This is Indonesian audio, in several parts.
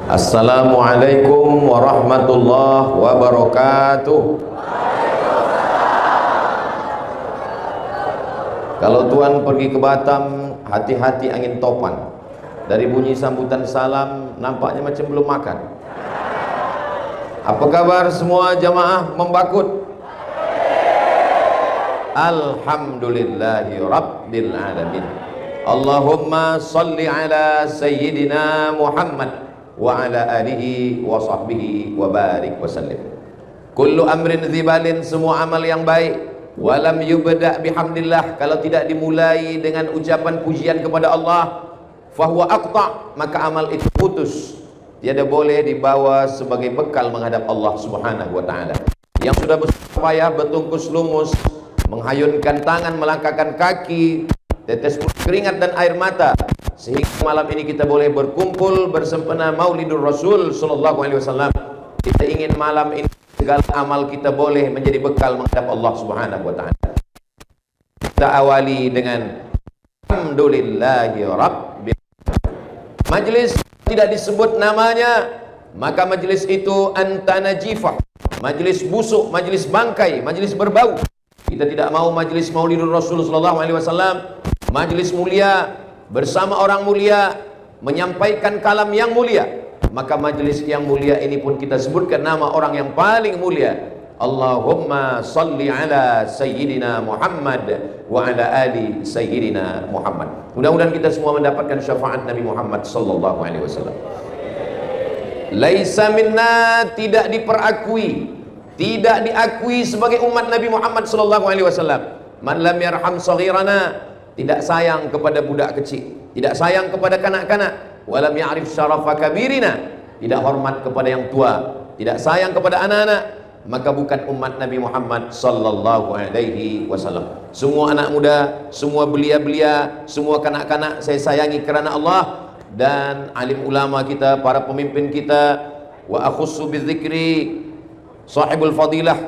Assalamualaikum warahmatullahi wabarakatuh. Kalau tuan pergi ke Batam, hati-hati angin topan. Dari bunyi sambutan salam, nampaknya macam belum makan. Apa kabar semua jamaah membakut? Alhamdulillahi Rabbil Alamin. Allahumma salli ala Sayyidina Muhammad wa ala alihi wa sahbihi wa barik wa sallim. Kullu amrin zibalin, semua amal yang baik, walam yubda' bihamdillah, kalau tidak dimulai dengan ucapan pujian kepada Allah, fahuwa aqta', maka amal itu putus, tiada boleh dibawa sebagai bekal menghadap Allah Subhanahu wa taala. Yang sudah bersusah bertungkus lumus, menghayunkan tangan, melangkahkan kaki, tetes keringat dan air mata, sehingga malam ini kita boleh berkumpul bersempena Maulidur Rasul sallallahu alaihi wasallam. Kita ingin malam ini segala amal kita boleh menjadi bekal menghadap Allah Subhanahu wa taala. Kita awali dengan alhamdulillahi rabbil alamin. Majlis tidak disebut namanya, maka majlis itu antanajifah, majlis busuk, majlis bangkai, majlis berbau. Kita tidak mau majlis Maulidur Rasul sallallahu alaihi wasallam, majlis mulia bersama orang mulia, menyampaikan kalam yang mulia. Maka majlis yang mulia ini pun kita sebutkan nama orang yang paling mulia. Allahumma salli ala Sayyidina Muhammad wa ala ali Sayyidina Muhammad. Mudah-mudahan kita semua mendapatkan syafaat Nabi Muhammad sallallahu alaihi wasallam. Laisa minna, tidak diperakui, tidak diakui sebagai umat Nabi Muhammad sallallahu alaihi wasallam man lam yarham saghirana, tidak sayang kepada budak kecil, tidak sayang kepada kanak-kanak, walam ya'rif syarafa kabirina, tidak hormat kepada yang tua, tidak sayang kepada anak-anak, maka bukan umat Nabi Muhammad sallallahu alaihi wasallam. Semua anak muda, semua belia-belia, semua kanak-kanak saya sayangi kerana Allah, dan alim ulama kita, para pemimpin kita. Wa akhussu bidzikri sahibul fadilah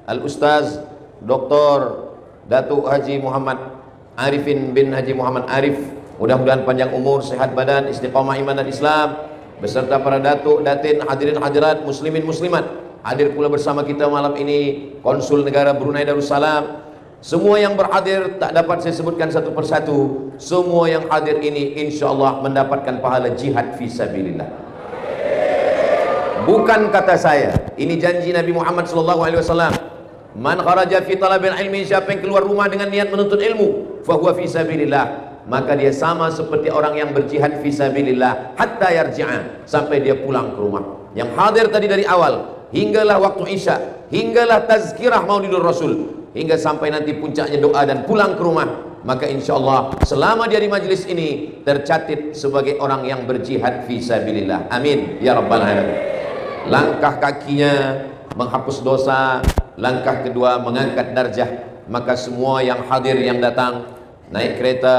al-ustaz Dr. Datuk Haji Muhammad Arifin bin Haji Muhammad Arif, mudah-mudahan panjang umur, sehat badan, istiqamah iman dan Islam, beserta para datuk, datin, hadirin hadirat, muslimin muslimat. Hadir pula bersama kita malam ini Konsul Negara Brunei Darussalam. Semua yang berhadir tak dapat saya sebutkan satu persatu. Semua yang hadir ini insyaallah mendapatkan pahala jihad fisabilillah. Bukan kata saya, ini janji Nabi Muhammad sallallahu alaihi wasallam. Man kharaja fi talabil ilmi, siapa yang keluar rumah dengan niat menuntut ilmu, fahuwa fi sabilillah, maka dia sama seperti orang yang berjihad fi sabilillah hatta yarji'a, sampai dia pulang ke rumah. Yang hadir tadi dari awal hinggalah waktu Isya, hinggalah tazkirah Maulidur Rasul, hingga sampai nanti puncaknya doa dan pulang ke rumah, maka insyaallah selama dia di majlis ini tercatat sebagai orang yang berjihad fi sabilillah. Amin ya rabbal alamin. Langkah kakinya menghapus dosa, langkah kedua mengangkat darjah. Maka semua yang hadir, yang datang naik kereta,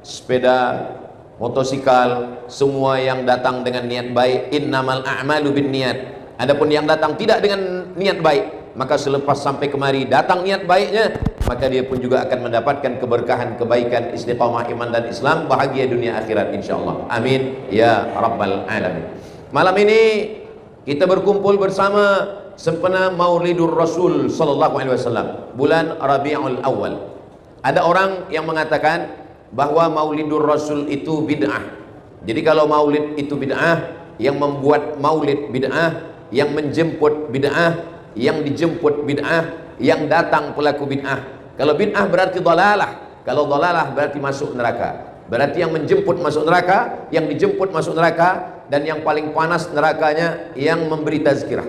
sepeda, motosikal, semua yang datang dengan niat baik, innamal a'malu binniyat. Adapun yang datang tidak dengan niat baik, maka selepas sampai kemari datang niat baiknya, maka dia pun juga akan mendapatkan keberkahan, kebaikan, istiqamah iman dan Islam, bahagia dunia akhirat insyaallah. Amin ya rabbal alamin. Malam ini kita berkumpul bersama sempena Maulidur Rasul sallallahu alaihi wasallam, bulan Rabiul Awal. Ada orang yang mengatakan bahwa Maulidur Rasul itu bid'ah. Jadi kalau maulid itu bid'ah, yang membuat maulid bid'ah, yang menjemput bid'ah, yang dijemput bid'ah, yang datang pelaku bid'ah. Kalau bid'ah berarti dhalalah, kalau dhalalah berarti masuk neraka. Berarti yang menjemput masuk neraka, yang dijemput masuk neraka, dan yang paling panas nerakanya yang memberi tazkirah.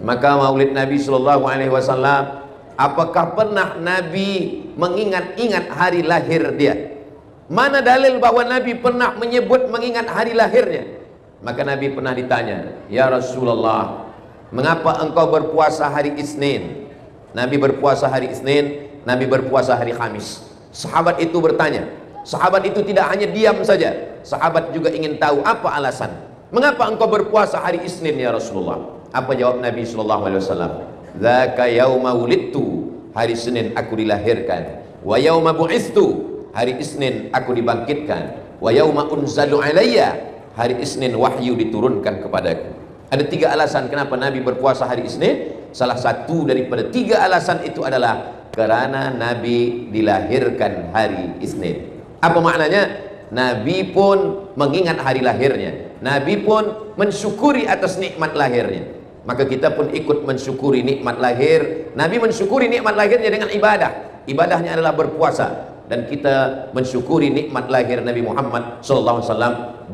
Maka maulid Nabi sallallahu alaihi wasallam, apakah pernah Nabi mengingat-ingat hari lahir dia? Mana dalil bahwa Nabi pernah menyebut mengingat hari lahirnya? Maka Nabi pernah ditanya, "Ya Rasulullah, mengapa engkau berpuasa hari Isnin?" Nabi berpuasa hari Isnin, Nabi berpuasa hari Khamis. Sahabat itu bertanya. Sahabat itu tidak hanya diam saja, sahabat juga ingin tahu apa alasan. Mengapa engkau berpuasa hari Isnin ya Rasulullah? Apa jawab Nabi sallallahu alaihi wasallam? "Dzaka yauma wulidtu," hari Senin aku dilahirkan. "Wa yauma bu'istu," hari Isnin aku dibangkitkan. "Wa yauma unzalu alayya," hari Isnin wahyu diturunkan kepadaku. Ada 3 alasan kenapa Nabi berpuasa hari Isnin. Salah satu daripada 3 alasan itu adalah karena Nabi dilahirkan hari Isnin. Apa maknanya? Nabi pun mengingat hari lahirnya, Nabi pun mensyukuri atas nikmat lahirnya. Maka kita pun ikut mensyukuri nikmat lahir. Nabi mensyukuri nikmat lahirnya dengan ibadah. Ibadahnya adalah berpuasa. Dan kita mensyukuri nikmat lahir Nabi Muhammad SAW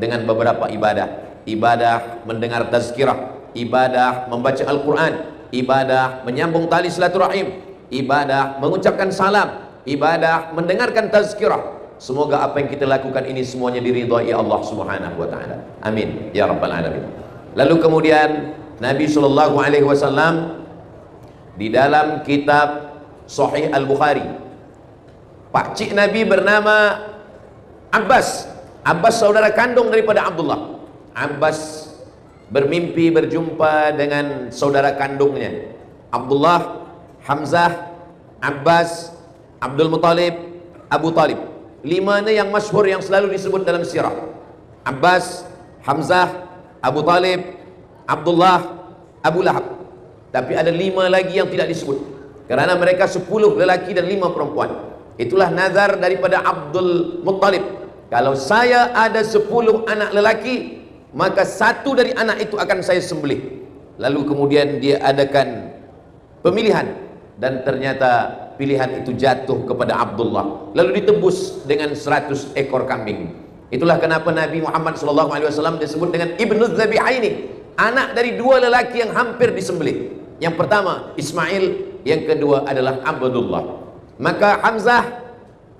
dengan beberapa ibadah. Ibadah mendengar tazkirah, ibadah membaca Al-Quran, ibadah menyambung tali silaturahim, ibadah mengucapkan salam, ibadah mendengarkan tazkirah. Semoga apa yang kita lakukan ini semuanya diridhai Allah Subhanahu wa taala. Amin ya rabbal alamin. Lalu kemudian Nabi SAW di dalam kitab Sahih Al-Bukhari, pakcik Nabi bernama Abbas. Abbas saudara kandung daripada Abdullah. Abbas bermimpi berjumpa dengan saudara kandungnya Abdullah, Hamzah, Abbas, Abdul Muttalib, Abu Talib. 5 yang masyhur yang selalu disebut dalam sirah. Abbas, Hamzah, Abu Talib, Abdullah, Abu Lahab. Tapi ada 5 lagi yang tidak disebut karena mereka 10 lelaki dan 5 perempuan. Itulah nazar daripada Abdul Muttalib. Kalau saya ada 10 anak lelaki, maka 1 dari anak itu akan saya sembelih. Lalu kemudian dia adakan pemilihan, dan ternyata pilihan itu jatuh kepada Abdullah, lalu ditebus dengan 100 ekor kambing. Itulah kenapa Nabi Muhammad SAW disebut dengan Ibnu Dzabihaini, anak dari 2 lelaki yang hampir disembelih. Yang pertama Ismail, yang kedua adalah Abdullah. Maka Hamzah,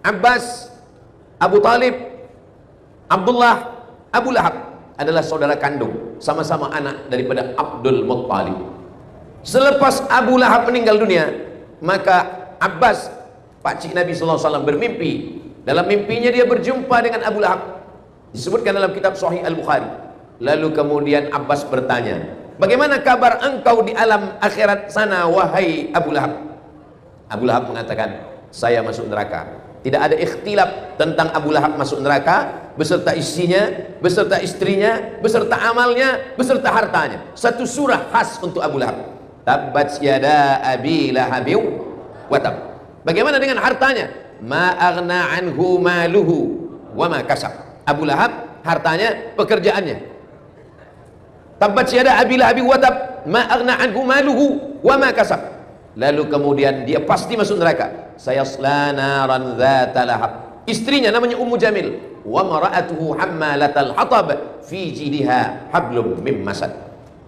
Abbas, Abu Talib, Abdullah, Abu Lahab adalah saudara kandung, sama-sama anak daripada Abdul Muttalib. Selepas Abu Lahab meninggal dunia, maka Abbas, pakcik Nabi SAW, bermimpi. Dalam mimpinya dia berjumpa dengan Abu Lahab, disebutkan dalam kitab Sahih Al-Bukhari. Lalu kemudian Abbas bertanya, bagaimana kabar engkau di alam akhirat sana, wahai Abu Lahab? Abu Lahab mengatakan, saya masuk neraka. Tidak ada ikhtilaf tentang Abu Lahab masuk neraka beserta isinya, beserta istrinya, beserta amalnya, beserta hartanya. Satu surah khas untuk Abu Lahab. Tabbat yada abi lahabin wa tab. Bagaimana dengan hartanya? Ma aghna anhu maluhu wa ma kasab. Abu Lahab, hartanya, pekerjaannya. Tabbat yada abi lahabin wa tab, ma aghna anhu maluhu wa ma kasab. Lalu kemudian dia pasti masuk neraka. Sayasla naran dzata lahab. Istrinya namanya Ummu Jamil. Wa mara'atuhu hammalatal hatab fi jidha hablum mim masad.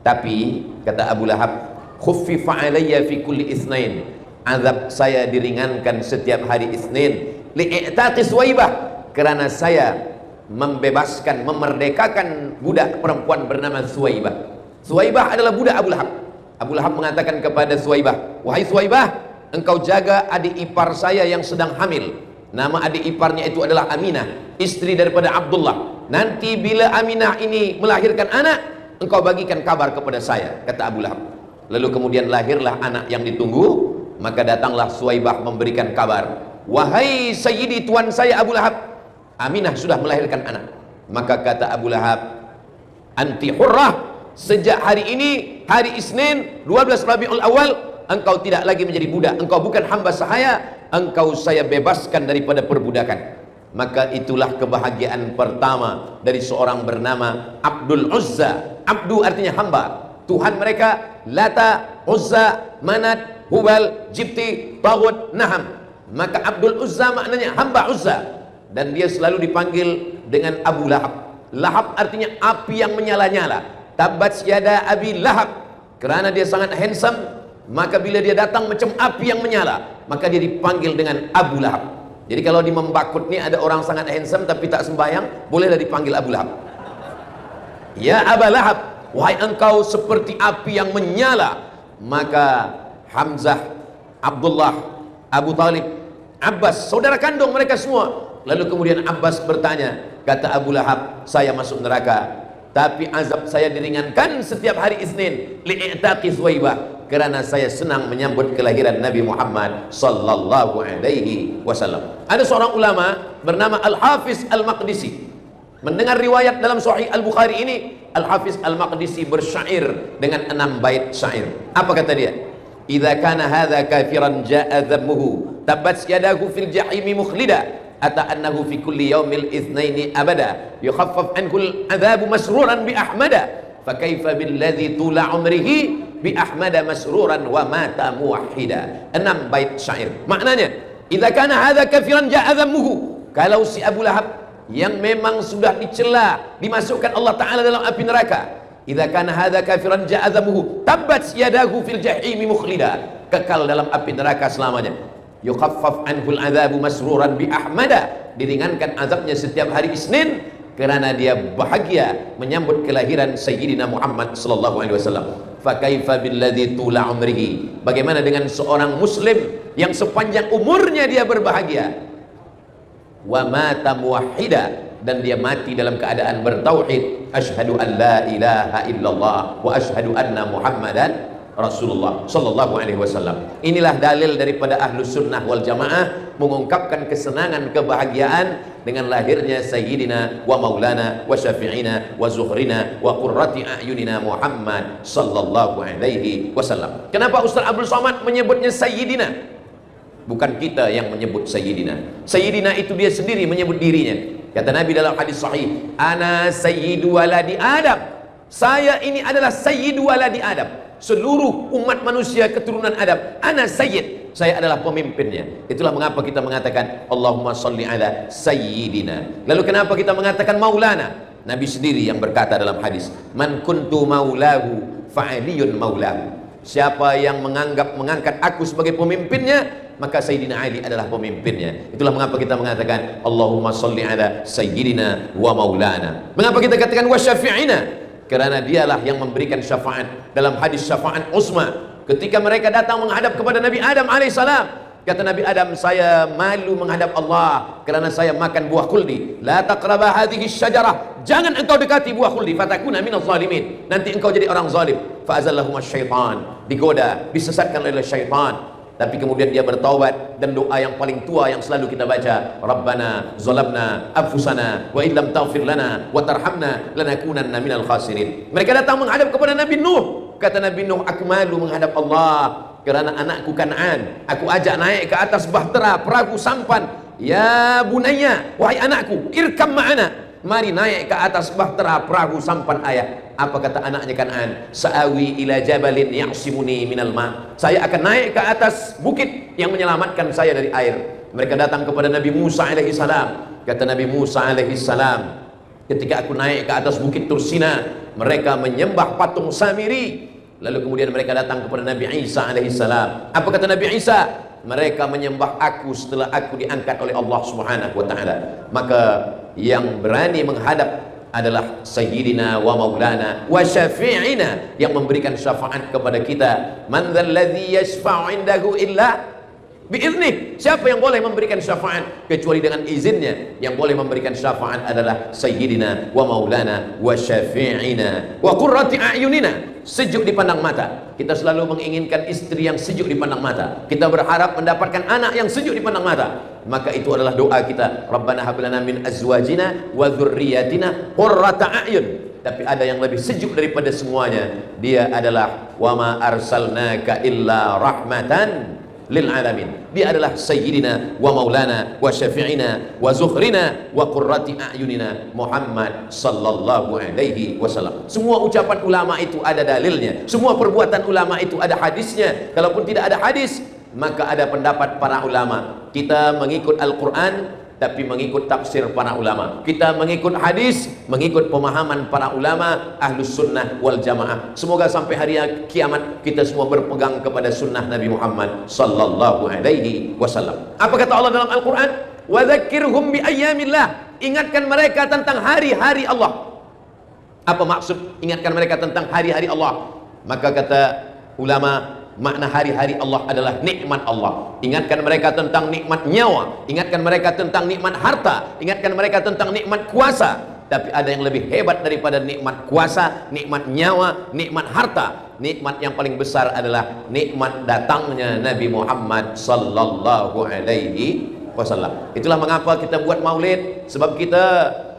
Tapi kata Abu Lahab, khuffifa alayya fi kulli itsnain. Azab saya diringankan setiap hari Isnin. Li'itaqi Suwaibah, karena saya membebaskan, memerdekakan budak perempuan bernama Suwaibah. Suwaibah adalah budak Abu Lahab. Abu Lahab mengatakan kepada Suwaibah, wahai Suwaibah, engkau jaga adik ipar saya yang sedang hamil. Nama adik iparnya itu adalah Aminah, istri daripada Abdullah. Nanti bila Aminah ini melahirkan anak, engkau bagikan kabar kepada saya, kata Abu Lahab. Lalu kemudian lahirlah anak yang ditunggu. Maka datanglah Suwaibah memberikan kabar, wahai sayyidi, tuan saya Abu Lahab, Aminah sudah melahirkan anak. Maka kata Abu Lahab, anti hurrah, sejak hari ini, hari Isnin 12 Rabiul Awal, engkau tidak lagi menjadi budak, engkau bukan hamba saya, engkau saya bebaskan daripada perbudakan. Maka itulah kebahagiaan pertama dari seorang bernama Abdul Uzza. Abdu artinya hamba. Tuhan mereka Lata, Uzza, Manat, Hubal, Jibti, Taghut, Naham. Maka Abdul Uzza maknanya hamba Uzza. Dan dia selalu dipanggil dengan Abu Lahab. Lahab artinya api yang menyala-nyala. Tabbat yada abi Lahab, kerana dia sangat handsome, maka bila dia datang macam api yang menyala, maka dia dipanggil dengan Abu Lahab. Jadi kalau di Membakut ni ada orang sangat handsome tapi tak sembahyang, bolehlah dipanggil Abu Lahab. Ya Abu Lahab, wahai engkau seperti api yang menyala. Maka Hamzah, Abdullah, Abu Talib, Abbas, saudara kandung mereka semua. Lalu kemudian Abbas bertanya, kata Abu Lahab, saya masuk neraka, tapi azab saya diringankan setiap hari Isnin, li'itaqi Suwaibah, kerana saya senang menyambut kelahiran Nabi Muhammad sallallahu alaihi wasallam. Ada seorang ulama bernama Al-Hafiz Al-Maqdisi. Mendengar riwayat dalam Sahih Al-Bukhari ini, Al-Hafiz Al-Maqdisi bersyair dengan 6 bait syair. Apa kata dia? Idza kana hadza kafiran jaa dhammuhu tabbat yadahu fil jahimi mukhlida ata annahu fi kulli yaumil itsnaini abada yukhaffaf anhu al-'adzabu masruran bi ahmada fa kaifa billadzi tula umrihi bi ahmada masruran wa mata muwahhida. 6 bait syair. Maknanya, idza kana hadza kafiran jaa dhammuhu, kalau si Abu Lahab yang memang sudah dicela, dimasukkan Allah Ta'ala dalam api neraka, idza kana hadza kafiran jaa dhammuhu tabbat yadahu fil jahimi mukhlida, kekal dalam api neraka selamanya. Yukhaffaf anhul adzabu masruran bi ahmada, diringankan azabnya setiap hari Isnin karena dia bahagia menyambut kelahiran Sayyidina Muhammad sallallahu alaihi wasallam. Fa kaifa billadzi tula umrihi, bagaimana dengan seorang muslim yang sepanjang umurnya dia berbahagia, wa mata muwahhida, dan dia mati dalam keadaan bertauhid, asyhadu an la ilaha illallah wa asyhadu anna Muhammadan Rasulullah sallallahu alaihi wasallam. Inilah dalil daripada Ahlus Sunnah wal Jamaah mengungkapkan kesenangan, kebahagiaan dengan lahirnya Sayyidina wa Maulana wa Syafi'ina wa Zuhrina wa Qurrati A'yunina Muhammad sallallahu alaihi wasallam. Kenapa Ustaz Abdul Somad menyebutnya Sayyidina? Bukan kita yang menyebut Sayyidina. Sayyidina itu dia sendiri menyebut dirinya. Kata Nabi dalam hadis sahih, ana sayyidu waladi Adam. Saya ini adalah sayyidu waladi Adam. Seluruh umat manusia keturunan Adam, ana sayyid, saya adalah pemimpinnya. Itulah mengapa kita mengatakan Allahumma salli ala sayyidina. Lalu kenapa kita mengatakan maulana? Nabi sendiri yang berkata dalam hadis, man kuntu maulahu fa'aliyun maulahu. Siapa yang mengangkat aku sebagai pemimpinnya, maka Sayyidina Ali adalah pemimpinnya. Itulah mengapa kita mengatakan Allahumma salli ala sayyidina wa maulana. Mengapa kita katakan wa syafi'ina? Karena dialah yang memberikan syafaat. Dalam hadis syafaat Usma, ketika mereka datang menghadap kepada Nabi Adam alaihissalam, kata Nabi Adam, saya malu menghadap Allah karena saya makan buah khuldi. La taqraba hadhihi syajarah, jangan engkau dekati buah khuldi, fatakuna minaz zalimin, nanti engkau jadi orang zalim. Fa azallahum syaitan, digoda, disesatkan oleh syaitan. Tapi kemudian dia bertaubat, dan doa yang paling tua yang selalu kita baca, Rabbana zalamna anfusana wa illam taghfir lana wa tarhamna lanakunanna minal khasirin. Mereka datang menghadap kepada Nabi Nuh. Kata Nabi Nuh, aku malu menghadap Allah kerana anakku Kan'an aku ajak naik ke atas bahtera perahu sampan. Ya bunayya, wahai anakku, irkam ma'ana, mari naik ke atas bahtera perahu sampan ayah. Apa kata anaknya Kan'an? Sa'awi ila jabalin ya'simuni minal ma', saya akan naik ke atas bukit yang menyelamatkan saya dari air. Mereka datang kepada Nabi Musa alaihi salam. Kata Nabi Musa alaihi salam, ketika aku naik ke atas bukit Tursina, mereka menyembah patung Samiri. Lalu kemudian mereka datang kepada Nabi Isa alaihi salam. Apa kata Nabi Isa? Mereka menyembah aku setelah aku diangkat oleh Allah Subhanahu wa taala. Maka yang berani menghadap adalah Sayyidina wa Maulana wa Syafi'ina, yang memberikan syafaat kepada kita. Man dzalladzi yashfa'u 'indahu illa biiznih. Siapa yang boleh memberikan syafaat kecuali dengan izinnya? Yang boleh memberikan syafaat adalah Sayyidina wa Maulana wa Syafi'ina wa Qurrati A'yunina, sejuk dipandang mata. Kita selalu menginginkan istri yang sejuk dipandang mata. Kita berharap mendapatkan anak yang sejuk dipandang mata. Maka itu adalah doa kita, Rabbana hab lana min azwajina wa dzurriyyatina qurrata a'yun. Tapi ada yang lebih sejuk daripada semuanya. Dia adalah wa ma arsalnaka illa rahmatan lil alamin. Dia adalah Sayyidina wa Maulana wa Syafi'ina wa Zuhrina wa Qurrati A'yunina Muhammad sallallahu alaihi wasallam. Semua ucapan ulama itu ada dalilnya. Semua perbuatan ulama itu ada hadisnya. Kalaupun tidak ada hadis, maka ada pendapat para ulama. Kita mengikut Al-Quran, tapi mengikut tafsir para ulama. Kita mengikut hadis, mengikut pemahaman para ulama Ahlus Sunnah wal Jamaah. Semoga sampai hari kiamat kita semua berpegang kepada sunnah Nabi Muhammad sallallahu alaihi wasallam. Apa kata Allah dalam Al-Quran? Wa dzakirhum bi ayyamillah, ingatkan mereka tentang hari-hari Allah. Apa maksud ingatkan mereka tentang hari-hari Allah? Maka kata ulama, makna hari-hari Allah adalah nikmat Allah. Ingatkan mereka tentang nikmat nyawa, ingatkan mereka tentang nikmat harta, ingatkan mereka tentang nikmat kuasa. Tapi ada yang lebih hebat daripada nikmat kuasa, nikmat nyawa, nikmat harta. Nikmat yang paling besar adalah nikmat datangnya Nabi Muhammad sallallahu alaihi wasallam. Itulah mengapa kita buat maulid, sebab kita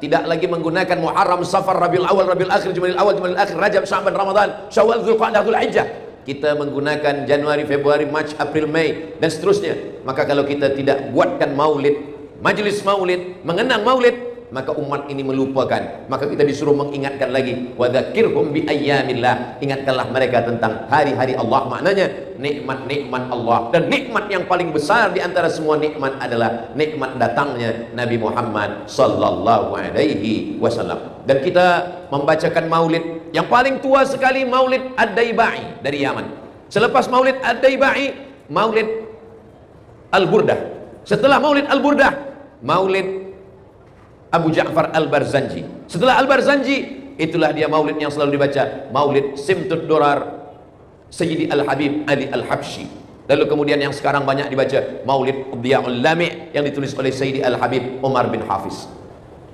tidak lagi menggunakan Muharram, Safar, Rabiul Awal, Rabiul Akhir, Jumadil Awal, Jumadil Akhir, Rajab, Sya'ban, Ramadan, Syawal, Dzulqa'dah, Dzulhijjah. Kita menggunakan Januari, Februari, Maret, April, Mei dan seterusnya. Maka kalau kita tidak buatkan maulid, majelis maulid, mengenang maulid, maka umat ini melupakan. Maka kita disuruh mengingatkan lagi, wa dzakirhum bi ayyamillah, ingatkanlah mereka tentang hari-hari Allah. Maknanya nikmat-nikmat Allah, dan nikmat yang paling besar di antara semua nikmat adalah nikmat datangnya Nabi Muhammad sallallahu alaihi wasallam. Dan kita membacakan maulid yang paling tua sekali, maulid Ad-Daibai dari Yaman. Selepas maulid Ad-Daibai, maulid Al-Burdah. Setelah maulid Al-Burdah, maulid Abu Ja'far Al-Barzanji. Setelah Al-Barzanji, itulah dia maulid yang selalu dibaca, maulid Simtud Durar Sayyidi Al-Habib Ali Al-Habsyi. Lalu kemudian yang sekarang banyak dibaca, maulid Diya'ul Lami' yang ditulis oleh Sayyidi Al-Habib Umar bin Hafiz.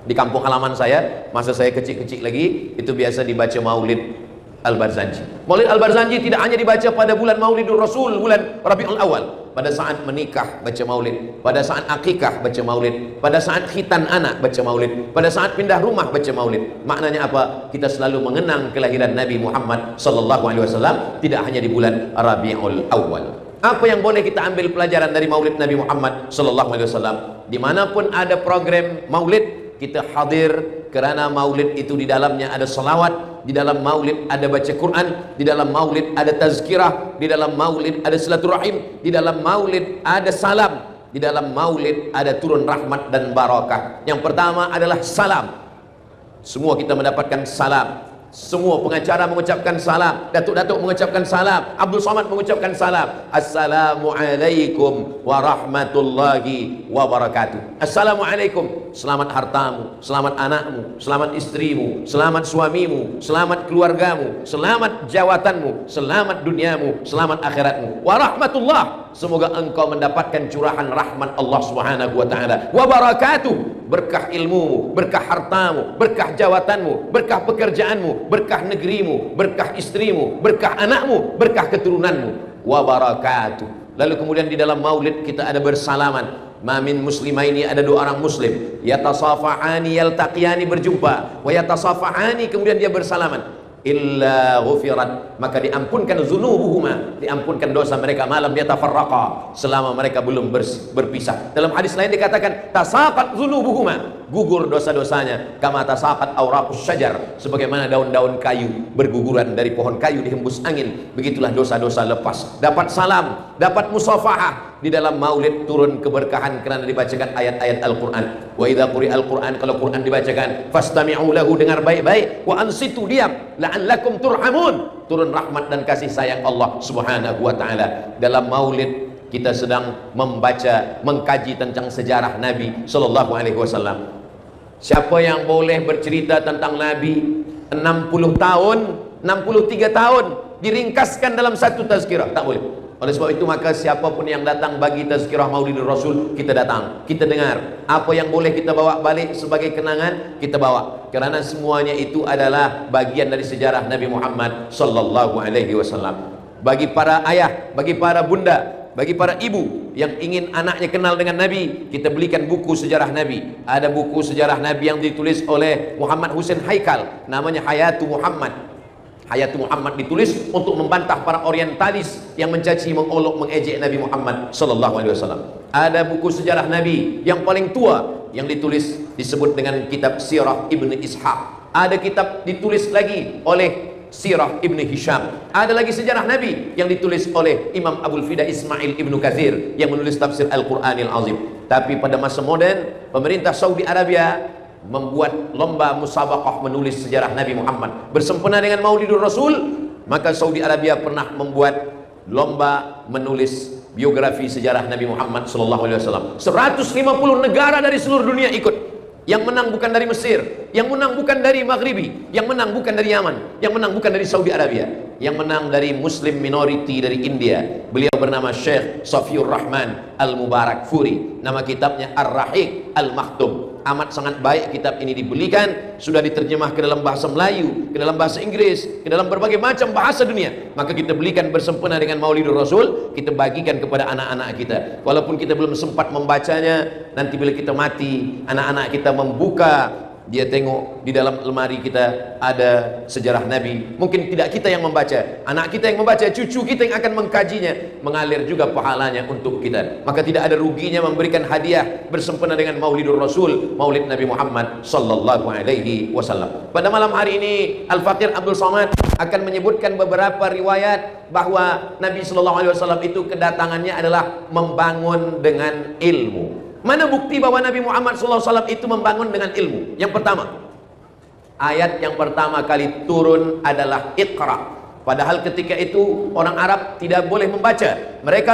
Di kampung halaman saya, masa saya kecil-kecil lagi, itu biasa dibaca maulid Al-Barzanji. Maulid Al-Barzanji tidak hanya dibaca pada bulan Maulidur Rasul, bulan Rabiul Awal. Pada saat menikah baca maulid, pada saat akikah baca maulid, pada saat khitan anak baca maulid, pada saat pindah rumah baca maulid. Maknanya apa? Kita selalu mengenang kelahiran Nabi Muhammad sallallahu alaihi wasallam, tidak hanya di bulan Rabiul Awal. Apa yang boleh kita ambil pelajaran dari maulid Nabi Muhammad sallallahu alaihi wasallam? Dimanapun ada program maulid, kita hadir, kerana maulid itu di dalamnya ada salawat, di dalam maulid ada baca Quran, di dalam maulid ada tazkirah, di dalam maulid ada silaturahim, di dalam maulid ada salam, di dalam maulid ada turun rahmat dan barakah. Yang pertama adalah salam. Semua kita mendapatkan salam. Semua pengacara mengucapkan salam, datuk-datuk mengucapkan salam, Abdul Somad mengucapkan salam. Assalamualaikum warahmatullahi wabarakatuh. Assalamualaikum, selamat hartamu, selamat anakmu, selamat istrimu, selamat suamimu, selamat keluargamu, selamat jawatanmu, selamat duniamu, selamat akhiratmu. Warahmatullah, semoga engkau mendapatkan curahan rahmat Allah Subhanahu wa taala. Wabarakatuh, berkah ilmumu, berkah hartamu, berkah jawatanmu, berkah pekerjaanmu, berkah negerimu, berkah istrimu, berkah anakmu, berkah keturunanmu. Wabarakatuh. Lalu kemudian di dalam maulid kita ada bersalaman. Ma min muslimaini, ada dua orang muslim, yatasafa'ani, yaltaqiyani, berjumpa, wa yatasafa'ani, kemudian dia bersalaman, illa ghufirat, maka diampunkan zunubuhuma, diampunkan dosa mereka, malam yatafarraqa, selama mereka belum berpisah. Dalam hadis lain dikatakan tasaqat zunubuhuma, gugur dosa-dosanya, kama tasaqat awraqus syajar, sebagaimana daun-daun kayu berguguran dari pohon kayu dihembus angin, begitulah dosa-dosa lepas. Dapat salam, dapat musafahah. Di dalam maulid turun keberkahan kerana dibacakan ayat-ayat Al-Quran. Wa idza quri'al Quran, kalau Quran dibacakan, fastami'u lahu, dengar baik-baik, wa ansitu, diam, la'allakum turhamun, turun rahmat dan kasih sayang Allah Subhanahu wa taala. Dalam maulid kita sedang membaca, mengkaji tentang sejarah Nabi sallallahu alaihi wasallam. Siapa yang boleh bercerita tentang Nabi 60 tahun, 63 tahun diringkaskan dalam satu tazkirah? Tak boleh. Oleh sebab itu maka siapapun yang datang bagi tazkirah Maulidur Rasul, kita datang, kita dengar. Apa yang boleh kita bawa balik sebagai kenangan, kita bawa. Kerana semuanya itu adalah bagian dari sejarah Nabi Muhammad sallallahu alaihi wasallam. Bagi para ayah, bagi para bunda, bagi para ibu yang ingin anaknya kenal dengan Nabi, kita belikan buku sejarah Nabi. Ada buku sejarah Nabi yang ditulis oleh Muhammad Hussein Haikal, namanya Hayatu Muhammad. Hayatu Muhammad ditulis untuk membantah para orientalis yang mencaci, mengolok, mengejek Nabi Muhammad sallallahu alaihi wasallam. Ada buku sejarah Nabi yang paling tua yang ditulis, disebut dengan kitab Sirah Ibn Ishaq. Ada kitab ditulis lagi oleh Sirah Ibn Hisham. Ada lagi sejarah Nabi yang ditulis oleh Imam Abul Fida Ismail Ibn Kathir yang menulis tafsir Al-Quranil Azim. Tapi pada masa moden, pemerintah Saudi Arabia membuat lomba musabaqah menulis sejarah Nabi Muhammad bersempena dengan Maulidur Rasul. Maka Saudi Arabia pernah membuat lomba menulis biografi sejarah Nabi Muhammad sallallahu alaihi wasallam. 150 negara dari seluruh dunia ikut. Yang menang bukan dari Mesir, yang menang bukan dari Maghribi, yang menang bukan dari Yaman, yang menang bukan dari Saudi Arabia, yang menang dari Muslim minority dari India. Beliau bernama Syekh Safiur Rahman Al-Mubarak Furi. Nama kitabnya Ar-Rahiq Al-Maktum. Amat sangat baik kitab ini dibelikan, sudah diterjemah ke dalam bahasa Melayu, ke dalam bahasa Inggris, ke dalam berbagai macam bahasa dunia. Maka kita belikan bersempena dengan Maulidur Rasul, kita bagikan kepada anak-anak kita. Walaupun kita belum sempat membacanya, nanti bila kita mati, anak-anak kita membuka Dia tengok di dalam lemari kita ada sejarah Nabi. Mungkin tidak kita yang membaca, anak kita yang membaca, cucu kita yang akan mengkajinya, mengalir juga pahalanya untuk kita. Maka tidak ada ruginya memberikan hadiah bersempena dengan Maulidur Rasul, Maulid Nabi Muhammad sallallahu alaihi wasallam. Pada malam hari ini Al-Faqir Abdul Somad akan menyebutkan beberapa riwayat bahwa Nabi sallallahu alaihi wasallam itu kedatangannya adalah membangun dengan ilmu. Mana bukti bahwa Nabi Muhammad SAW itu membangun dengan ilmu? Yang pertama, ayat yang pertama kali turun adalah Iqra. Padahal ketika itu orang Arab tidak boleh membaca. Mereka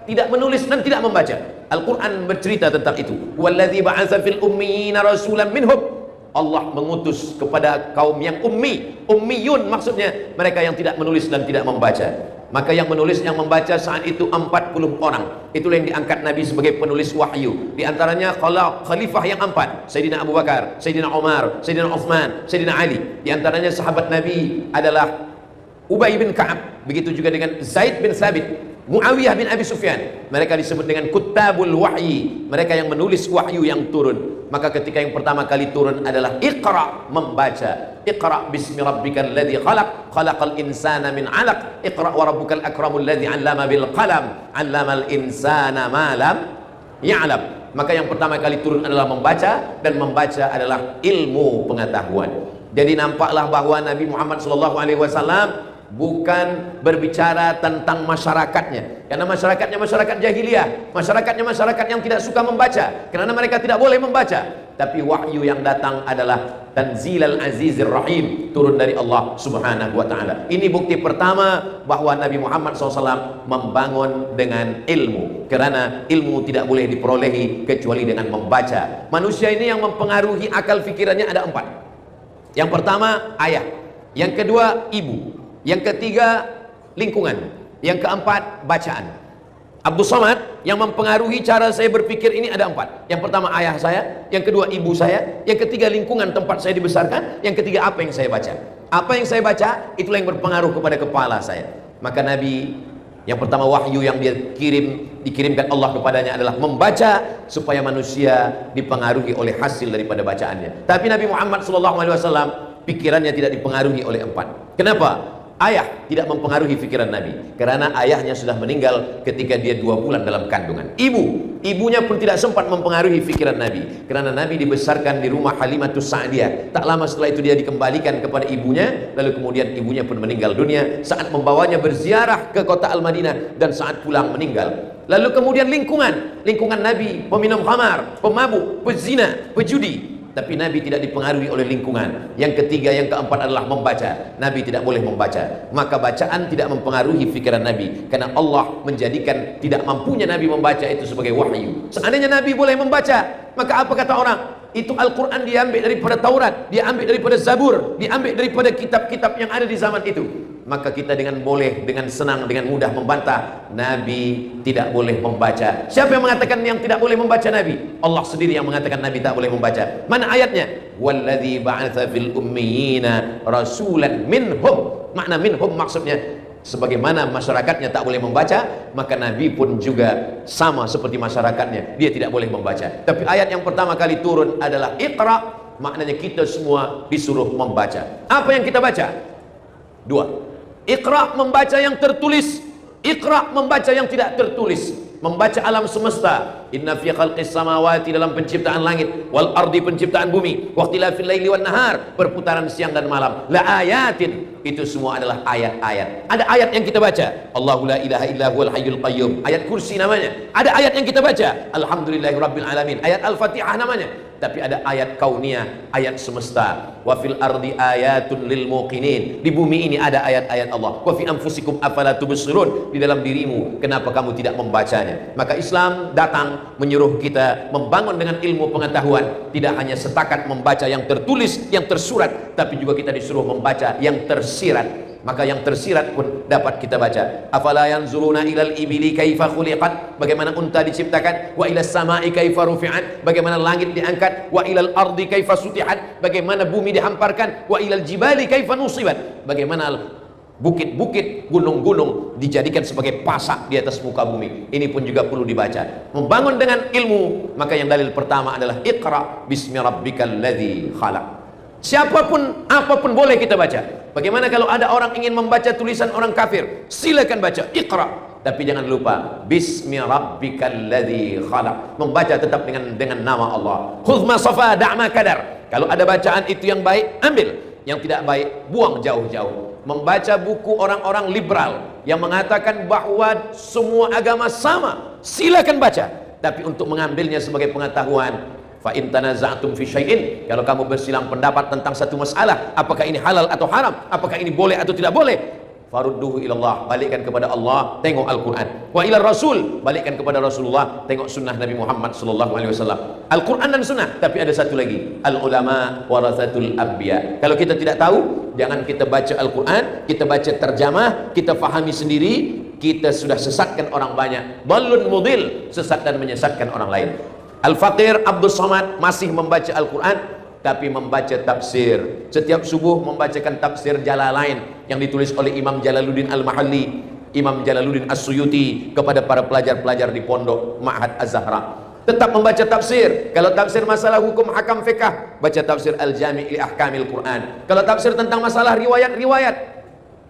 tidak menulis dan tidak membaca. Al-Quran bercerita tentang itu. Walladzi ba'atsa fil ummiyina rasulan minhum. Allah mengutus kepada kaum yang ummi. Ummiyun maksudnya mereka yang tidak menulis dan tidak membaca. Maka yang menulis, yang membaca saat itu 40 orang. Itulah yang diangkat Nabi sebagai penulis wahyu. Di antaranya khalifah yang 4, Sayyidina Abu Bakar, Sayyidina Umar, Sayyidina Uthman, Sayyidina Ali. Di antaranya sahabat Nabi adalah Ubay bin Ka'ab, begitu juga dengan Zaid bin Thabit, Muawiyah bin Abi Sufyan. Mereka disebut dengan Kuttabul Wahyi, mereka yang menulis wahyu yang turun. Maka ketika yang pertama kali turun adalah Iqra, membaca. Iqra bismi rabbikal ladzi khalaq, khalaqal insana min 'alaq, Iqra wa rabbukal akramul ladzi 'allama bil qalam, 'allamal insana ma lam ya'lam. Maka yang pertama kali turun adalah membaca, dan membaca adalah ilmu pengetahuan. Jadi nampaklah bahwa Nabi Muhammad SAW bukan berbicara tentang masyarakatnya, karena masyarakatnya masyarakat jahiliyah, masyarakatnya masyarakat yang tidak suka membaca, karena mereka tidak boleh membaca. Tapi wahyu yang datang adalah Tanzilal Azizir Rahim, turun dari Allah Subhanahu wa Ta'ala. Ini bukti pertama bahwa Nabi Muhammad SAW membangun dengan ilmu, karena ilmu tidak boleh diperolehi kecuali dengan membaca. Manusia ini yang mempengaruhi akal fikirannya ada 4. Yang pertama ayah, yang kedua ibu, yang ketiga lingkungan, yang keempat bacaan. Abdul Somad yang mempengaruhi cara saya berpikir ini ada 4. Yang pertama ayah saya, yang kedua ibu saya, yang ketiga lingkungan tempat saya dibesarkan, yang ketiga apa yang saya baca. Apa yang saya baca itulah yang berpengaruh kepada kepala saya. Maka Nabi yang pertama wahyu yang dia dikirimkan Allah kepadanya adalah membaca, supaya manusia dipengaruhi oleh hasil daripada bacaannya. Tapi Nabi Muhammad SAW pikirannya tidak dipengaruhi oleh 4. Kenapa? Ayah tidak mempengaruhi pikiran Nabi, karena ayahnya sudah meninggal ketika dia 2 bulan dalam kandungan. Ibunya pun tidak sempat mempengaruhi pikiran Nabi, karena Nabi dibesarkan di rumah Halimatus Sa'diyah. Tak lama setelah itu dia dikembalikan kepada ibunya, lalu kemudian ibunya pun meninggal dunia saat membawanya berziarah ke kota Al-Madinah, dan saat pulang meninggal. Lalu kemudian lingkungan Nabi peminum khamar, pemabuk, pezina, pejudi. Tapi Nabi tidak dipengaruhi oleh lingkungan. Yang ketiga, yang keempat adalah membaca. Nabi tidak boleh membaca. Maka bacaan tidak mempengaruhi pikiran Nabi, karena Allah menjadikan tidak mampunya Nabi membaca itu sebagai wahyu. Seandainya Nabi boleh membaca, maka apa kata orang? Itu Al-Quran diambil daripada Taurat, diambil daripada Zabur, diambil daripada kitab-kitab yang ada di zaman itu. Maka kita dengan senang, dengan mudah membantah Nabi tidak boleh membaca. Siapa yang mengatakan yang tidak boleh membaca Nabi? Allah sendiri yang mengatakan Nabi tak boleh membaca. Mana ayatnya? Walladzi ba'atsa fil ummiyina rasulan minhum. Makna minhum maksudnya sebagaimana masyarakatnya tak boleh membaca, maka Nabi pun juga sama seperti masyarakatnya, dia tidak boleh membaca. Tapi ayat yang pertama kali turun adalah Iqra, maknanya kita semua disuruh membaca. Apa yang kita baca? 2. Iqra membaca yang tertulis, Iqra membaca yang tidak tertulis. Membaca alam semesta, inna fi khalqis samawati, dalam penciptaan langit, wal ardi, penciptaan bumi, waqtilafil laili wan nahar, perputaran siang dan malam, la ayatin, itu semua adalah ayat-ayat. Ada ayat yang kita baca, Allahu la ilaha illa huwal hayyul qayyum, ayat kursi namanya. Ada ayat yang kita baca, alhamdulillahirabbil alamin, ayat Al-Fatihah namanya. Tapi ada ayat kauniyah, ayat semesta. Wa fil ardi ayatun lil muqinin, di bumi ini ada ayat-ayat Allah. Wa fi anfusikum afala tubsirun, di dalam dirimu kenapa kamu tidak membacanya? Maka Islam datang menyuruh kita membangun dengan ilmu pengetahuan, tidak hanya setakat membaca yang tertulis, yang tersurat, tapi juga kita disuruh membaca yang tersirat. Maka yang tersirat pun dapat kita baca. Afala yanzuruna ilal ibili kaifa khuliqat, bagaimana unta diciptakan, wa ilas samai kaifa rufi'at, bagaimana langit diangkat, wa ilal ardi kaifa sutihat, bagaimana bumi dihamparkan, wa ilal jibali kaifa nusibat, bagaimana bukit-bukit, gunung-gunung dijadikan sebagai pasak di atas muka bumi. Ini pun juga perlu dibaca. Membangun dengan ilmu, maka yang dalil pertama adalah Iqra bismi rabbikal ladzi khalaq. Siapapun, apapun boleh kita baca. Bagaimana kalau ada orang ingin membaca tulisan orang kafir? Silakan baca Iqra, tapi jangan lupa bismi rabbikal ladzi khalaq. Membaca tetap dengan nama Allah. Khudh ma safa da'ma kadar. Kalau ada bacaan itu yang baik, ambil. Yang tidak baik, buang jauh-jauh. Membaca buku orang-orang liberal yang mengatakan bahwa semua agama sama, silakan baca. Tapi untuk mengambilnya sebagai pengetahuan, fa in tanaza'tum fi syai'in, kalau kamu bersilang pendapat tentang satu masalah, apakah ini halal atau haram, apakah ini boleh atau tidak boleh, farudduhu ilallah, balikkan kepada Allah, tengok Al-Quran. Wa ila Rasul, balikkan kepada Rasulullah, tengok sunnah Nabi Muhammad SAW. Al-Quran dan sunnah. Tapi ada satu lagi, al-ulama warathatul anbiya. Kalau kita tidak tahu, jangan kita baca Al-Quran, kita baca terjemah, kita fahami sendiri, kita sudah sesatkan orang banyak. Dallun mudil, sesat dan menyesatkan orang lain. Al-Faqir Abdul Somad masih membaca Al-Quran, tapi membaca tafsir. Setiap subuh membacakan tafsir Jalalain yang ditulis oleh Imam Jalaluddin Al-Mahalli, Imam Jalaluddin As-Suyuti kepada para pelajar-pelajar di pondok Ma'had Az-Zahra. Tetap membaca tafsir. Kalau tafsir masalah hukum hakam fiqh, baca tafsir Al-Jami' li Ahkamil Quran. Kalau tafsir tentang masalah riwayat-riwayat,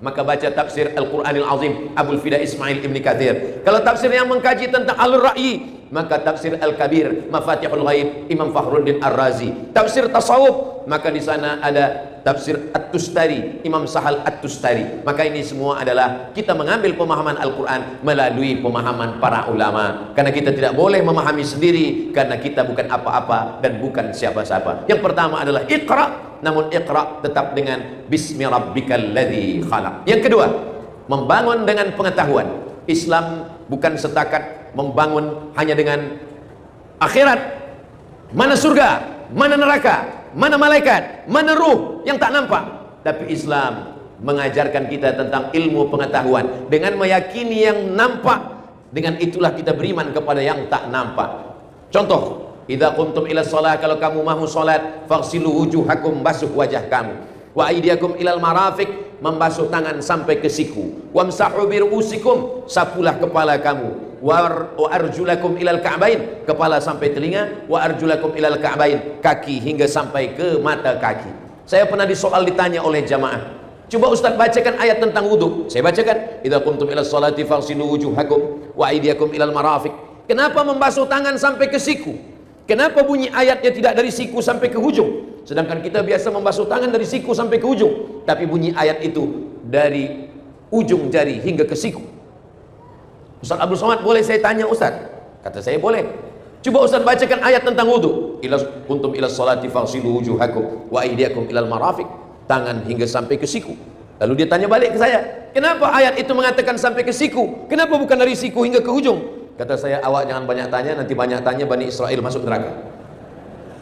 maka baca tafsir Al-Quranil Azim Abul Fida Ismail Ibn Kathir. Kalau tafsir yang mengkaji tentang Al-Ra'yi, maka tafsir Al-Kabir Mafatihul Ghaib Imam Fakhruddin Ar-Razi. Tafsir tasawuf, maka di sana ada tafsir At-Tustari Imam Sahal At-Tustari. Maka ini semua adalah kita mengambil pemahaman Al-Quran melalui pemahaman para ulama, karena kita tidak boleh memahami sendiri, karena kita bukan apa-apa dan bukan siapa-siapa. Yang pertama adalah Iqra, namun Iqra tetap dengan bismi rabbikal ladzi khalaq. Yang kedua, membangun dengan pengetahuan. Islam bukan setakat membangun hanya dengan akhirat, mana surga, mana neraka, mana malaikat, mana ruh yang tak nampak. Tapi Islam mengajarkan kita tentang ilmu pengetahuan dengan meyakini yang nampak. Dengan itulah kita beriman kepada yang tak nampak. Contoh, idza qumtum ila shalah, kalau kamu mahu salat, faghsilu wujuhakum, basuh wajah kamu, wa aydiyakum ilal marafiq, membasuh tangan sampai ke siku, wamsahu bi ru'usikum, sapulah kepala kamu, wa arjulakum ilal ka'bain, kepala sampai telinga, wa arjulakum ilal ka'bain, kaki hingga sampai ke mata kaki. Saya pernah disoal, ditanya oleh jamaah, coba Ustaz bacakan ayat tentang wudu. Saya bacakan, idza qumtum ila sholati faghsilu wujuhakum wa aydiyakum ilal marafiq. Kenapa membasuh tangan sampai ke siku? Kenapa bunyi ayatnya tidak dari siku sampai ke hujung? Sedangkan kita biasa membasuh tangan dari siku sampai ke ujung, tapi bunyi ayat itu dari ujung jari hingga ke siku. Ustaz Abdul Somad, boleh saya tanya Ustaz? Kata saya boleh. Coba Ustaz bacakan ayat tentang wudu. Ila kuntum ila sholati faghsilu wujuhakum wa aydiyakum ilal marafiq, tangan hingga sampai ke siku. Lalu dia tanya balik ke saya, kenapa ayat itu mengatakan sampai ke siku? Kenapa bukan dari siku hingga ke ujung? Kata saya, awak jangan banyak tanya, nanti banyak tanya Bani Israel masuk neraka.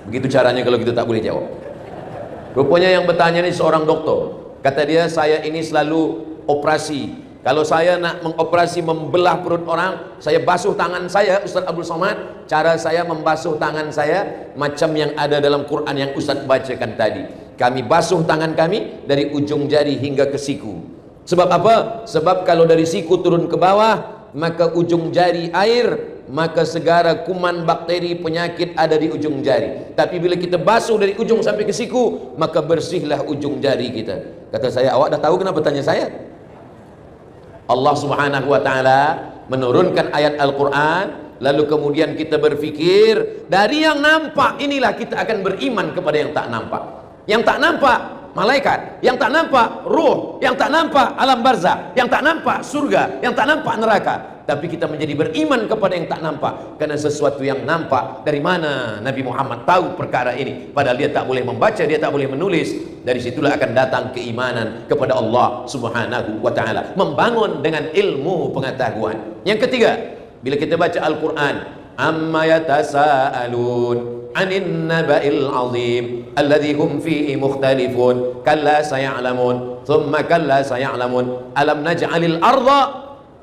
Begitu caranya kalau kita tak boleh jawab. Rupanya yang bertanya ini seorang dokter. Kata dia, saya ini selalu operasi. Kalau saya nak mengoperasi membelah perut orang, saya basuh tangan saya, Ustaz Abdul Somad. Cara saya membasuh tangan saya macam yang ada dalam Quran yang Ustaz bacakan tadi. Kami basuh tangan kami dari ujung jari hingga ke siku. Sebab apa? Sebab kalau dari siku turun ke bawah, maka ujung jari air, maka segala kuman, bakteri, penyakit ada di ujung jari. Tapi bila kita basuh dari ujung sampai ke siku, maka bersihlah ujung jari kita. Kata saya, awak dah tahu kenapa tanya saya? Allah Subhanahu wa ta'ala menurunkan ayat Al-Quran, lalu kemudian kita berfikir dari yang nampak inilah kita akan beriman kepada yang tak nampak. Yang tak nampak malaikat, yang tak nampak ruh, yang tak nampak alam barzah, yang tak nampak surga, yang tak nampak neraka. Tapi kita menjadi beriman kepada yang tak nampak, karena sesuatu yang nampak. Dari mana Nabi Muhammad tahu perkara ini? Padahal dia tak boleh membaca, dia tak boleh menulis. Dari situlah akan datang keimanan kepada Allah Subhanahu wa ta'ala. Membangun dengan ilmu pengetahuan. Yang ketiga, bila kita baca Al-Quran, amma yatasaalun anin naba'il azim alladhi hum fihi mukhtalifun kalla saya'lamun thumma kalla saya'lamun alam naj'alil arda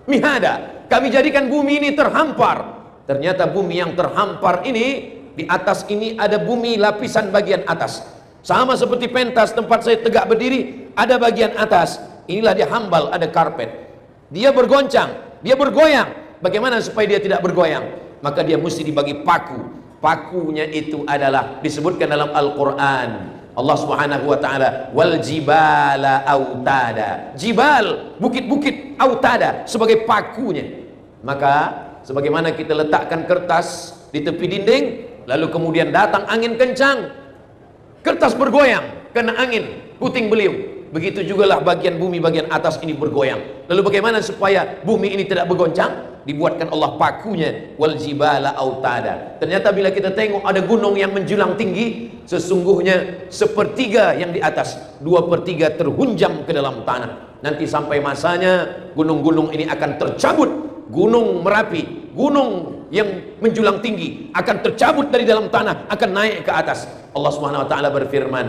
mihada. Kami jadikan bumi ini terhampar. Ternyata bumi yang terhampar ini, di atas ini ada bumi lapisan bagian atas, sama seperti pentas tempat saya tegak berdiri, ada bagian atas. inilah dia hambal, ada karpet. Dia bergoncang, dia bergoyang. Bagaimana supaya dia tidak bergoyang? Maka dia mesti dibagi paku. Pakunya itu adalah disebutkan dalam Al-Quran. Allah Subhanahu wa ta'ala, wal jibala autada. Jibal, bukit-bukit, autada, sebagai pakunya. Maka sebagaimana kita letakkan kertas di tepi dinding, lalu kemudian datang angin kencang, kertas bergoyang kena angin, puting beliung. Begitu jugalah bagian bumi bagian atas ini bergoyang. Lalu bagaimana supaya bumi ini tidak bergoncang? Dibuatkan Allah pakunya, wal jibala autada. Ternyata bila kita tengok ada gunung yang menjulang tinggi, sesungguhnya sepertiga yang di atas, 2/3 terhunjam ke dalam tanah. Nanti sampai masanya gunung-gunung ini akan tercabut. Gunung Merapi, gunung yang menjulang tinggi akan tercabut dari dalam tanah, akan naik ke atas. Allah Subhanahu wa taala berfirman,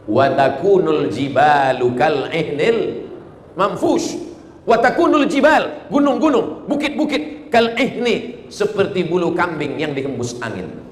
wa takunul jibalu kal ihnil manfush. Wa takunul jibal, gunung-gunung, bukit-bukit, kal ihni, seperti bulu kambing yang dihembus angin.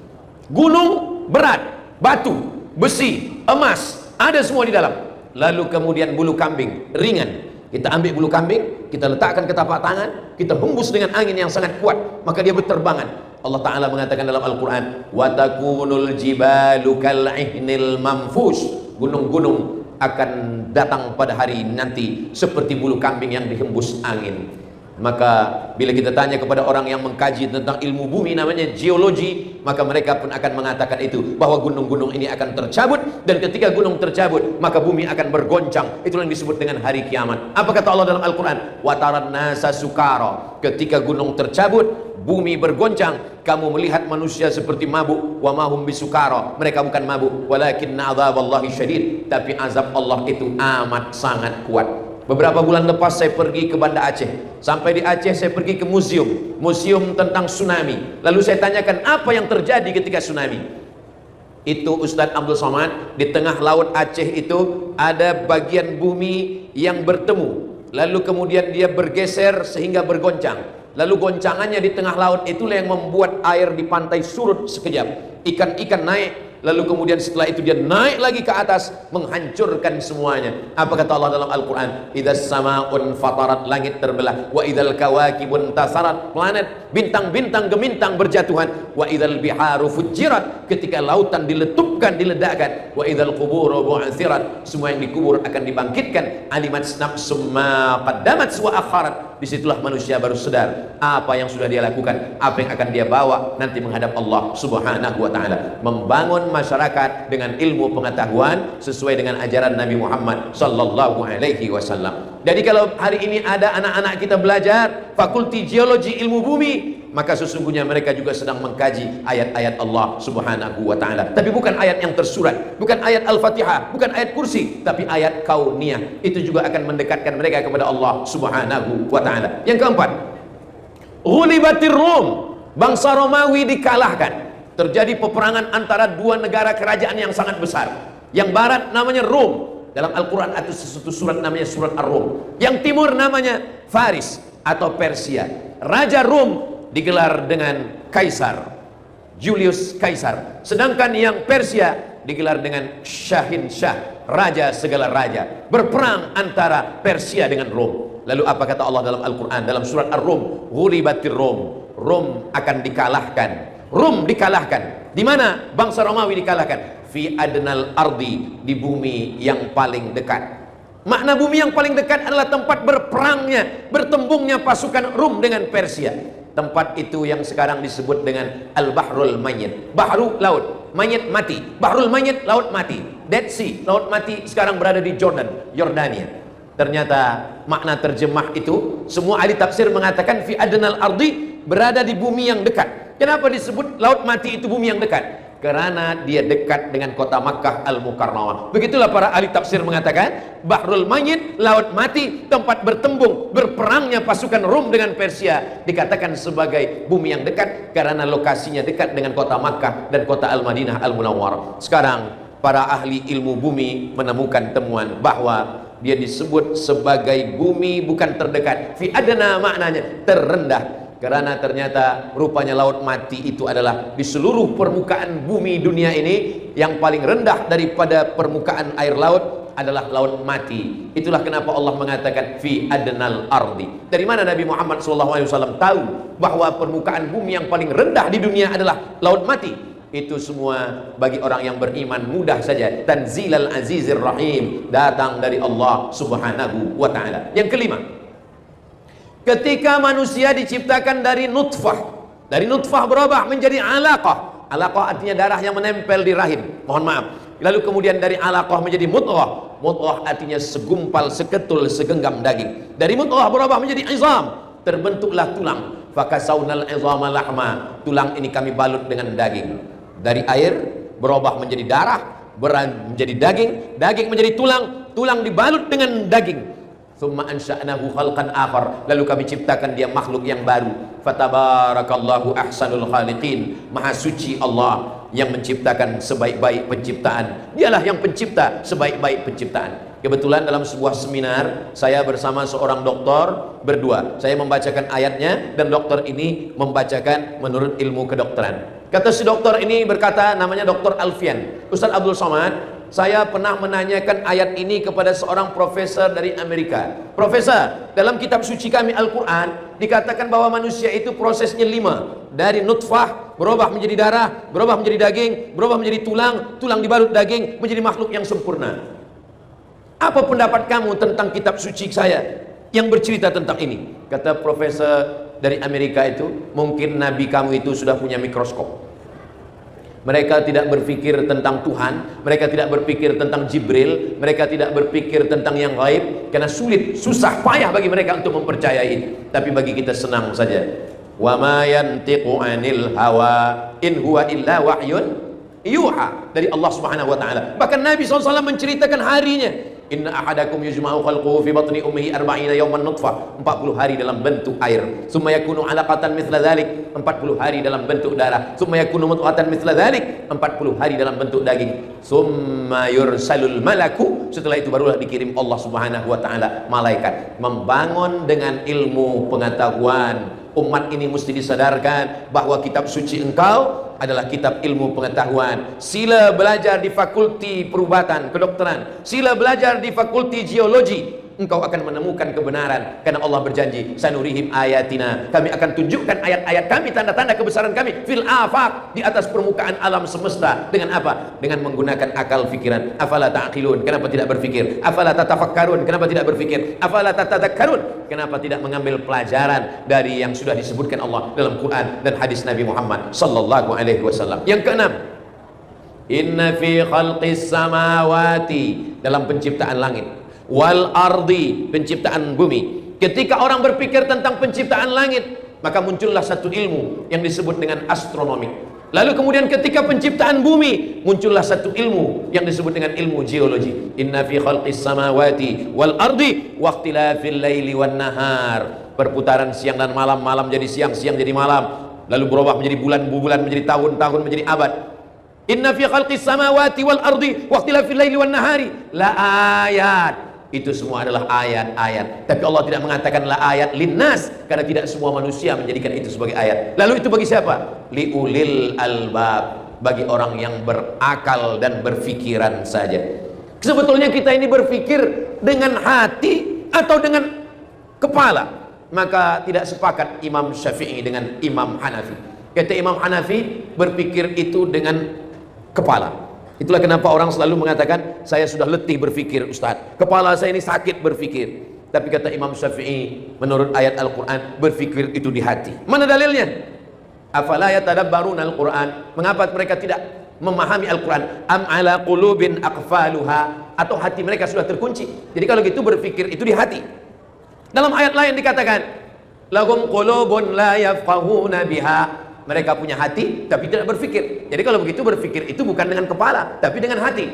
Gunung berat, batu, besi, emas, ada semua di dalam. Lalu kemudian bulu kambing ringan. Kita ambil bulu kambing, kita letakkan ke tapak tangan, kita hembus dengan angin yang sangat kuat, maka dia berterbangan. Allah Ta'ala mengatakan dalam Al-Quran, wa takunul jibalu kal ihnil manfush. Gunung-gunung akan datang pada hari nanti seperti bulu kambing yang dihembus angin. Maka bila kita tanya kepada orang yang mengkaji tentang ilmu bumi, namanya geologi, maka mereka pun akan mengatakan itu, bahwa gunung-gunung ini akan tercabut, dan ketika gunung tercabut maka bumi akan bergoncang. Itulah yang disebut dengan hari kiamat. Apa kata Allah dalam Al-Quran? wa taran nasa sukara. Ketika gunung tercabut, bumi bergoncang, kamu melihat manusia seperti mabuk. Wa mahum bisukara, mereka bukan mabuk, walakinna azaballahi syadid, tapi azab Allah itu amat sangat kuat. Beberapa bulan lepas saya pergi ke Banda Aceh. Sampai di Aceh saya pergi ke museum tentang tsunami. Lalu saya tanyakan apa yang terjadi ketika tsunami. Itu Ustadz Abdul Somad, di tengah laut Aceh itu ada bagian bumi yang bertemu, lalu kemudian dia bergeser sehingga bergoncang. Lalu goncangannya di tengah laut itulah yang membuat air di pantai surut sekejap. Ikan-ikan naik, lalu kemudian setelah itu dia naik lagi ke atas, menghancurkan semuanya. Apa kata Allah dalam Al-Quran? Idzas sama'un fatarat, langit terbelah. Wa idzal kawakibun tasarat, planet, bintang-bintang gemintang berjatuhan. Wa idzal biharu fujirat, ketika lautan diletupkan, diledakkan. Wa idzal quburu bu'athirat, semua yang dikubur akan dibangkitkan. Alimat nafsum ma qaddamat wa akharat. Disitulah manusia baru sadar apa yang sudah dia lakukan, apa yang akan dia bawa nanti menghadap Allah Subhanahu wa ta'ala. Membangun masyarakat dengan ilmu pengetahuan sesuai dengan ajaran Nabi Muhammad sallallahu alaihi wasallam. Jadi kalau hari ini ada anak-anak kita belajar fakulti geologi ilmu bumi, maka sesungguhnya mereka juga sedang mengkaji ayat-ayat Allah Subhanahu wa ta'ala. Tapi bukan ayat yang tersurat, bukan ayat Al-Fatihah, bukan ayat kursi, tapi ayat kauniyah. Itu juga akan mendekatkan mereka kepada Allah Subhanahu wa ta'ala. Yang keempat, ghulibatir Rum, bangsa Romawi dikalahkan. Terjadi peperangan antara dua negara kerajaan yang sangat besar. Yang barat namanya Rom, dalam Al-Quran ada sesuatu surat namanya surat Ar-Rum. Yang timur namanya Faris atau Persia. Raja Rom digelar dengan Kaisar, Julius Kaisar. Sedangkan yang Persia digelar dengan Syahin Shah, raja segala raja. Berperang antara Persia dengan Rom. Lalu apa kata Allah dalam Al-Quran dalam surat Ar-Rum? Ghulibatir Rum, Rom akan dikalahkan. Rum dikalahkan. Di mana bangsa Romawi dikalahkan? Fi adnal ardi, di bumi yang paling dekat. Makna bumi yang paling dekat adalah tempat berperangnya, bertembungnya pasukan Rum dengan Persia. Tempat itu yang sekarang disebut dengan Al-Bahrul Mayyit. Bahru, laut, Mayyit, mati. Bahrul Mayyit, laut mati. Dead Sea, laut mati, sekarang berada di Jordan, Yordania. Ternyata makna terjemah itu, semua ahli tafsir mengatakan fi adnal ardi, berada di bumi yang dekat. Kenapa disebut laut mati itu bumi yang dekat? Karena dia dekat dengan kota Makkah Al-Mukarramah. Begitulah para ahli tafsir mengatakan, Bahrul Mayyit, laut mati, tempat bertembung, berperangnya pasukan Rum dengan Persia, dikatakan sebagai bumi yang dekat karena lokasinya dekat dengan kota Makkah dan kota Al-Madinah Al-Munawwarah. Sekarang para ahli ilmu bumi menemukan temuan bahwa dia disebut sebagai bumi bukan terdekat. Fi adna maknanya terendah. Karena ternyata rupanya laut mati itu adalah di seluruh permukaan bumi dunia ini yang paling rendah daripada permukaan air laut adalah laut mati. Itulah kenapa Allah mengatakan fi adnal ardi. Dari mana Nabi Muhammad SAW tahu bahwa permukaan bumi yang paling rendah di dunia adalah laut mati? Itu semua bagi orang yang beriman mudah saja. Tanzilal azizir rahim, datang dari Allah subhanahu wa ta'ala. Yang kelima, ketika manusia diciptakan dari nutfah berubah menjadi alaqah. Alaqah artinya darah yang menempel di rahim, mohon maaf. Lalu kemudian dari alaqah menjadi mudghah. Mudghah artinya segumpal, seketul, segenggam daging. Dari mudghah berubah menjadi izam, terbentuklah tulang. Fakasawnal izama lahma, tulang ini kami balut dengan daging. Dari air berubah menjadi darah, menjadi daging, daging menjadi tulang, tulang dibalut dengan daging. Tsumma ansha'nahu khalqan akhar, lalu kami ciptakan dia makhluk yang baru. Fatabarakallahu ahsanul khaliqin, maha suci Allah yang menciptakan sebaik-baik penciptaan. Dialah yang pencipta sebaik-baik penciptaan. Kebetulan dalam sebuah seminar saya bersama seorang dokter berdua. Saya membacakan ayatnya dan dokter ini membacakan menurut ilmu kedokteran. Kata si dokter ini berkata, namanya Dokter Alfian, Ustaz Abdul Somad, saya pernah menanyakan ayat ini kepada seorang profesor dari Amerika. Profesor, dalam kitab suci kami Al-Quran dikatakan bahwa manusia itu prosesnya 5. Dari nutfah berubah menjadi darah, berubah menjadi daging, berubah menjadi tulang, tulang dibalut daging, menjadi makhluk yang sempurna. Apa pendapat kamu tentang kitab suci saya yang bercerita tentang ini? Kata profesor dari Amerika itu, mungkin nabi kamu itu sudah punya mikroskop. Mereka tidak berpikir tentang Tuhan, mereka tidak berpikir tentang Jibril, mereka tidak berpikir tentang yang gaib, karena sulit, susah, payah bagi mereka untuk mempercayai itu. Tapi bagi kita senang saja. Wa ma yantiqu 'anil hawa in huwa illa wahyun yuha, dari Allah Subhanahu wa taala. Bahkan Nabi SAW menceritakan harinya. Inna ahadakum yujma'u khalquhu fi batni ummihi 40 yawman nutfah, 40 hari dalam bentuk air. Summa yakunu 'alaqatan mithla dhalik, 40 hari dalam bentuk darah. Summa yakunu mudghatan mithla dhalik, 40 hari dalam bentuk daging. Summa yursalul malaku, setelah itu barulah dikirim Allah Subhanahu wa taala malaikat. Membangun dengan ilmu pengetahuan. Umat ini mesti disadarkan bahwa kitab suci engkau adalah kitab ilmu pengetahuan. Sila belajar di fakulti perubatan kedokteran, sila belajar di fakulti geologi, engkau akan menemukan kebenaran, karena Allah berjanji, sanurihim ayatina, kami akan tunjukkan ayat-ayat kami, tanda-tanda kebesaran kami fil afaq, di atas permukaan alam semesta. Dengan apa? Dengan menggunakan akal fikiran. Afala ta'qilun, kenapa tidak berpikir? Afala tatafakkarun, kenapa tidak berpikir? Afala tatadzakkarun, kenapa tidak mengambil pelajaran dari yang sudah disebutkan Allah dalam Quran dan hadis Nabi Muhammad sallallahu alaihi wasallam. Yang keenam, inna fi khalqis samawati, dalam penciptaan langit, wal ardi, penciptaan bumi. Ketika orang berpikir tentang penciptaan langit, maka muncullah satu ilmu yang disebut dengan astronomi. Lalu kemudian ketika penciptaan bumi, muncullah satu ilmu yang disebut dengan ilmu geologi. Inna fi khalqis samawati wal ardi waqtilafil laili wan nahar, perputaran siang dan malam, malam jadi siang, siang jadi malam, lalu berubah menjadi bulan, bulan menjadi tahun, tahun menjadi abad. Inna fi khalqis samawati wal ardi waqtilafil laili wan nahari la ayat, itu semua adalah ayat-ayat. Tapi Allah tidak mengatakan la ayat linnas, karena tidak semua manusia menjadikan itu sebagai ayat. Lalu itu bagi siapa? Liulil albab, bagi orang yang berakal dan berfikiran saja. Sebetulnya kita ini berpikir dengan hati atau dengan kepala? Maka tidak sepakat Imam Syafi'i dengan Imam Hanafi. Kata Imam Hanafi, berpikir itu dengan kepala. Itulah kenapa orang selalu mengatakan, saya sudah letih berpikir Ustaz, kepala saya ini sakit berpikir. Tapi kata Imam Syafi'i, menurut ayat Al-Quran, berpikir itu di hati. Mana dalilnya? Afala yatadabbaruna Al-Quran, mengapa mereka tidak memahami Al-Quran? Am ala qulubin aqfaluha, atau hati mereka sudah terkunci? Jadi kalau gitu berpikir itu di hati. Dalam ayat lain dikatakan, lahum qulubun la yafqahuna biha, mereka punya hati tapi tidak berpikir. Jadi kalau begitu berpikir itu bukan dengan kepala tapi dengan hati.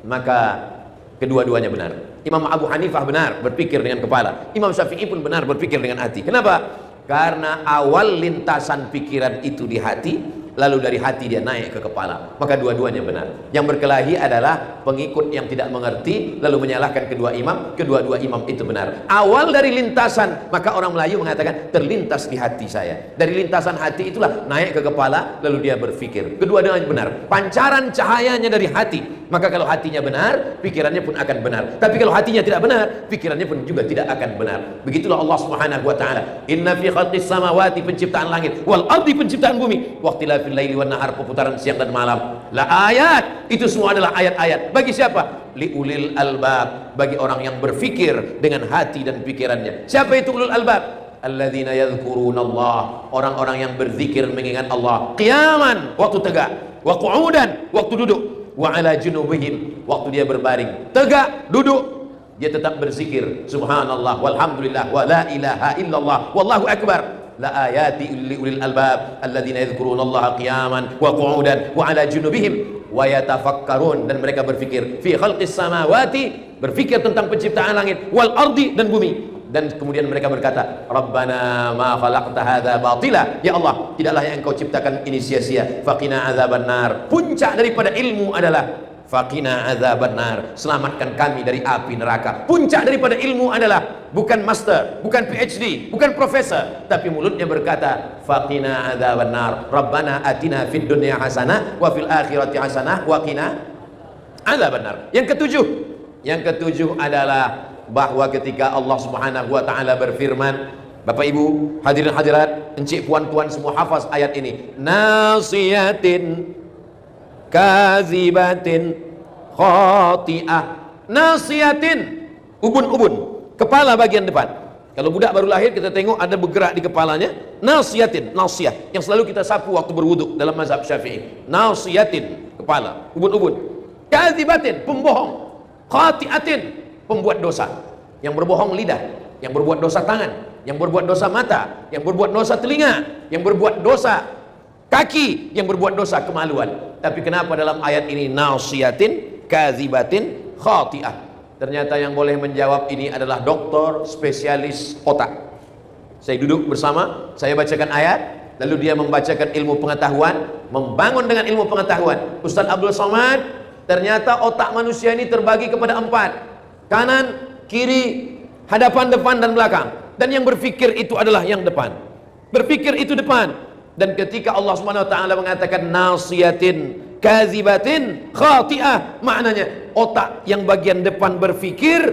Maka kedua-duanya benar. Imam Abu Hanifah benar berpikir dengan kepala, Imam Syafi'i pun benar berpikir dengan hati. Kenapa? Karena awal lintasan pikiran itu di hati, lalu dari hati dia naik ke kepala, maka dua-duanya benar. Yang berkelahi adalah pengikut yang tidak mengerti lalu menyalahkan kedua imam. Kedua-dua imam itu benar. Awal dari lintasan, maka orang Melayu mengatakan terlintas di hati saya. Dari lintasan hati itulah naik ke kepala lalu dia berpikir. Kedua-duanya benar. Pancaran cahayanya dari hati. Maka kalau hatinya benar, pikirannya pun akan benar. Tapi kalau hatinya tidak benar, pikirannya pun juga tidak akan benar. Begitulah Allah Subhanahu wa taala. Inna fi khalqis samawati, penciptaan langit, wal ardi, penciptaan bumi, waqtilafil laili wan nahar, perputaran siang dan malam, la ayat. Itu semua adalah ayat-ayat. Bagi siapa? Liulil albab, bagi orang yang berfikir dengan hati dan pikirannya. Siapa itu ulul albab? Alladzina yadhkuruna Allah, orang-orang yang berzikir mengingat Allah, qiyaman, waktu tegak, wa qu'udan, waktu duduk, wa ala junubihim, waktu dia berbaring, tegak, duduk, dia tetap berzikir, subhanallah, walhamdulillah, wa la ilaha illallah, wallahu akbar. La ayati li ulil albab alladzina yadhkuruna Allah qiyaman wa qu'udan wa ala junubihim wa yatafakkarun, dan mereka berfikir fi khalqis samawati, berfikir tentang penciptaan langit, wal ardi, dan bumi. Dan kemudian mereka berkata, Rabbana ma khalaqta hadza batila, ya Allah, tidaklah yang engkau ciptakan ini sia-sia. Faqina adzabannar, puncak daripada ilmu adalah faqina adzabannar, selamatkan kami dari api neraka. Puncak daripada ilmu adalah bukan master, bukan PhD, bukan profesor, tapi mulutnya berkata faqina adzabannar, Rabbana atina fid dunya hasanah wa fil akhirati hasanah wa qina adzabannar. Yang ketujuh adalah bahwa ketika Allah Subhanahu wa taala berfirman, Bapak Ibu, hadirin hadirat, encik puan tuan semua hafaz ayat ini. Nasiyatin kazibatin khati'ah. Nasiyatin, ubun-ubun, kepala bagian depan. Kalau budak baru lahir kita tengok ada bergerak di kepalanya. Nasiyatin, nasiyah, yang selalu kita sapu waktu berwuduk dalam mazhab Syafi'i. Nasiyatin, kepala, ubun-ubun. Kazibatin, pembohong. Khati'atin, pembuat dosa, yang berbohong lidah, yang berbuat dosa tangan, yang berbuat dosa mata, yang berbuat dosa telinga, yang berbuat dosa kaki, yang berbuat dosa kemaluan. Tapi kenapa dalam ayat ini nasiyatin, kazibatin, khati'ah? Ternyata yang boleh menjawab ini adalah doktor spesialis otak. Saya duduk bersama, saya bacakan ayat, lalu dia membacakan ilmu pengetahuan, membangun dengan ilmu pengetahuan. Ustaz Abdul Somad, ternyata otak manusia ini terbagi kepada 4. Kanan, kiri, hadapan, depan, dan belakang. Dan yang berfikir itu adalah yang depan. Berfikir itu depan. Dan ketika Allah Subhanahu wa taala mengatakan nasiyatin kazibatin khati'ah, maknanya otak yang bagian depan berfikir,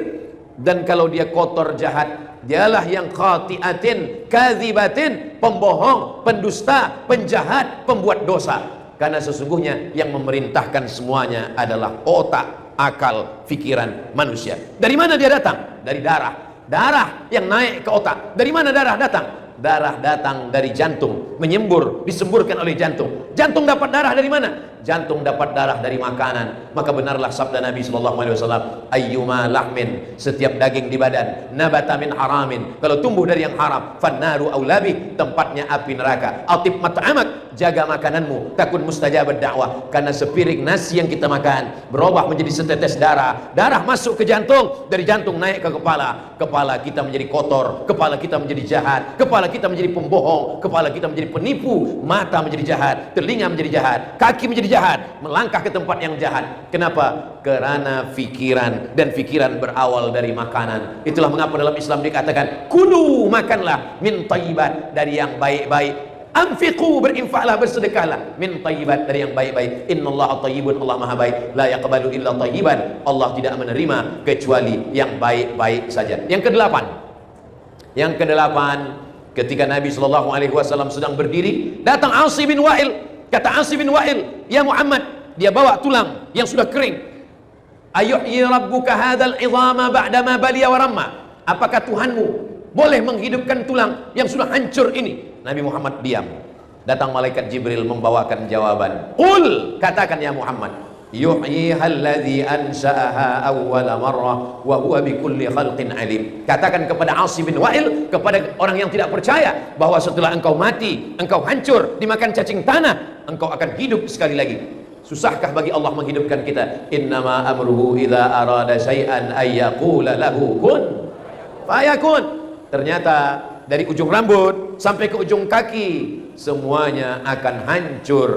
dan kalau dia kotor jahat, dialah yang khati'atin kazibatin, pembohong, pendusta, penjahat, pembuat dosa. Karena sesungguhnya yang memerintahkan semuanya adalah otak, akal, pikiran manusia. Dari mana dia datang? Dari darah. Darah yang naik ke otak. Dari mana darah datang? Darah datang dari jantung, menyembur, disemburkan oleh jantung. Jantung dapat darah dari mana? Jantung dapat darah dari makanan. Maka benarlah sabda Nabi SAW, ayyuma lahmin, setiap daging di badan, nabata min haramin, kalau tumbuh dari yang haram, fannaru aulabi, tempatnya api neraka. Atib mat'amak, jaga makananmu, takun mustajabad dakwah. Karena sepiring nasi yang kita makan berubah menjadi setetes darah. Darah masuk ke jantung, dari jantung naik ke kepala. Kepala kita menjadi kotor, kepala kita menjadi jahat, kepala kita menjadi pembohong, kepala kita menjadi penipu, mata menjadi jahat, telinga menjadi jahat, kaki menjadi jahat, melangkah ke tempat yang jahat. Kenapa? Karena fikiran, dan fikiran berawal dari makanan. Itulah mengapa dalam Islam dikatakan kulu, makanlah, min thayyibat, dari yang baik-baik. Anfiqu, berinfaklah, bersedekahlah, min thayyibat, dari yang baik-baik. Innallaha thayyibun, Allah maha baik. La yaqbalu illa thayyiban, Allah tidak menerima kecuali yang baik-baik saja. Yang kedelapan, ketika Nabi SAW sedang berdiri, datang Asi bin Wa'il. Kata Asi bin Wa'il, ya Muhammad, dia bawa tulang yang sudah kering. Ayuhyi rabbuka hadzal idhama ba'dama baliya wa ramma. Apakah Tuhanmu boleh menghidupkan tulang yang sudah hancur ini? Nabi Muhammad diam. Datang malaikat Jibril membawakan jawaban. Qul, katakan ya Muhammad, yuhyiha alladhi ansha'aha awwala marrah wa huwa bikulli khalqin alim. Katakan kepada Asi bin Wa'il, kepada orang yang tidak percaya bahwa setelah engkau mati, engkau hancur, dimakan cacing tanah, engkau akan hidup sekali lagi. Susahkah bagi Allah menghidupkan kita? Innama amruhu idza arada syai'an ay yaqula lahu kun fayakun. Ternyata dari ujung rambut sampai ke ujung kaki, semuanya akan hancur.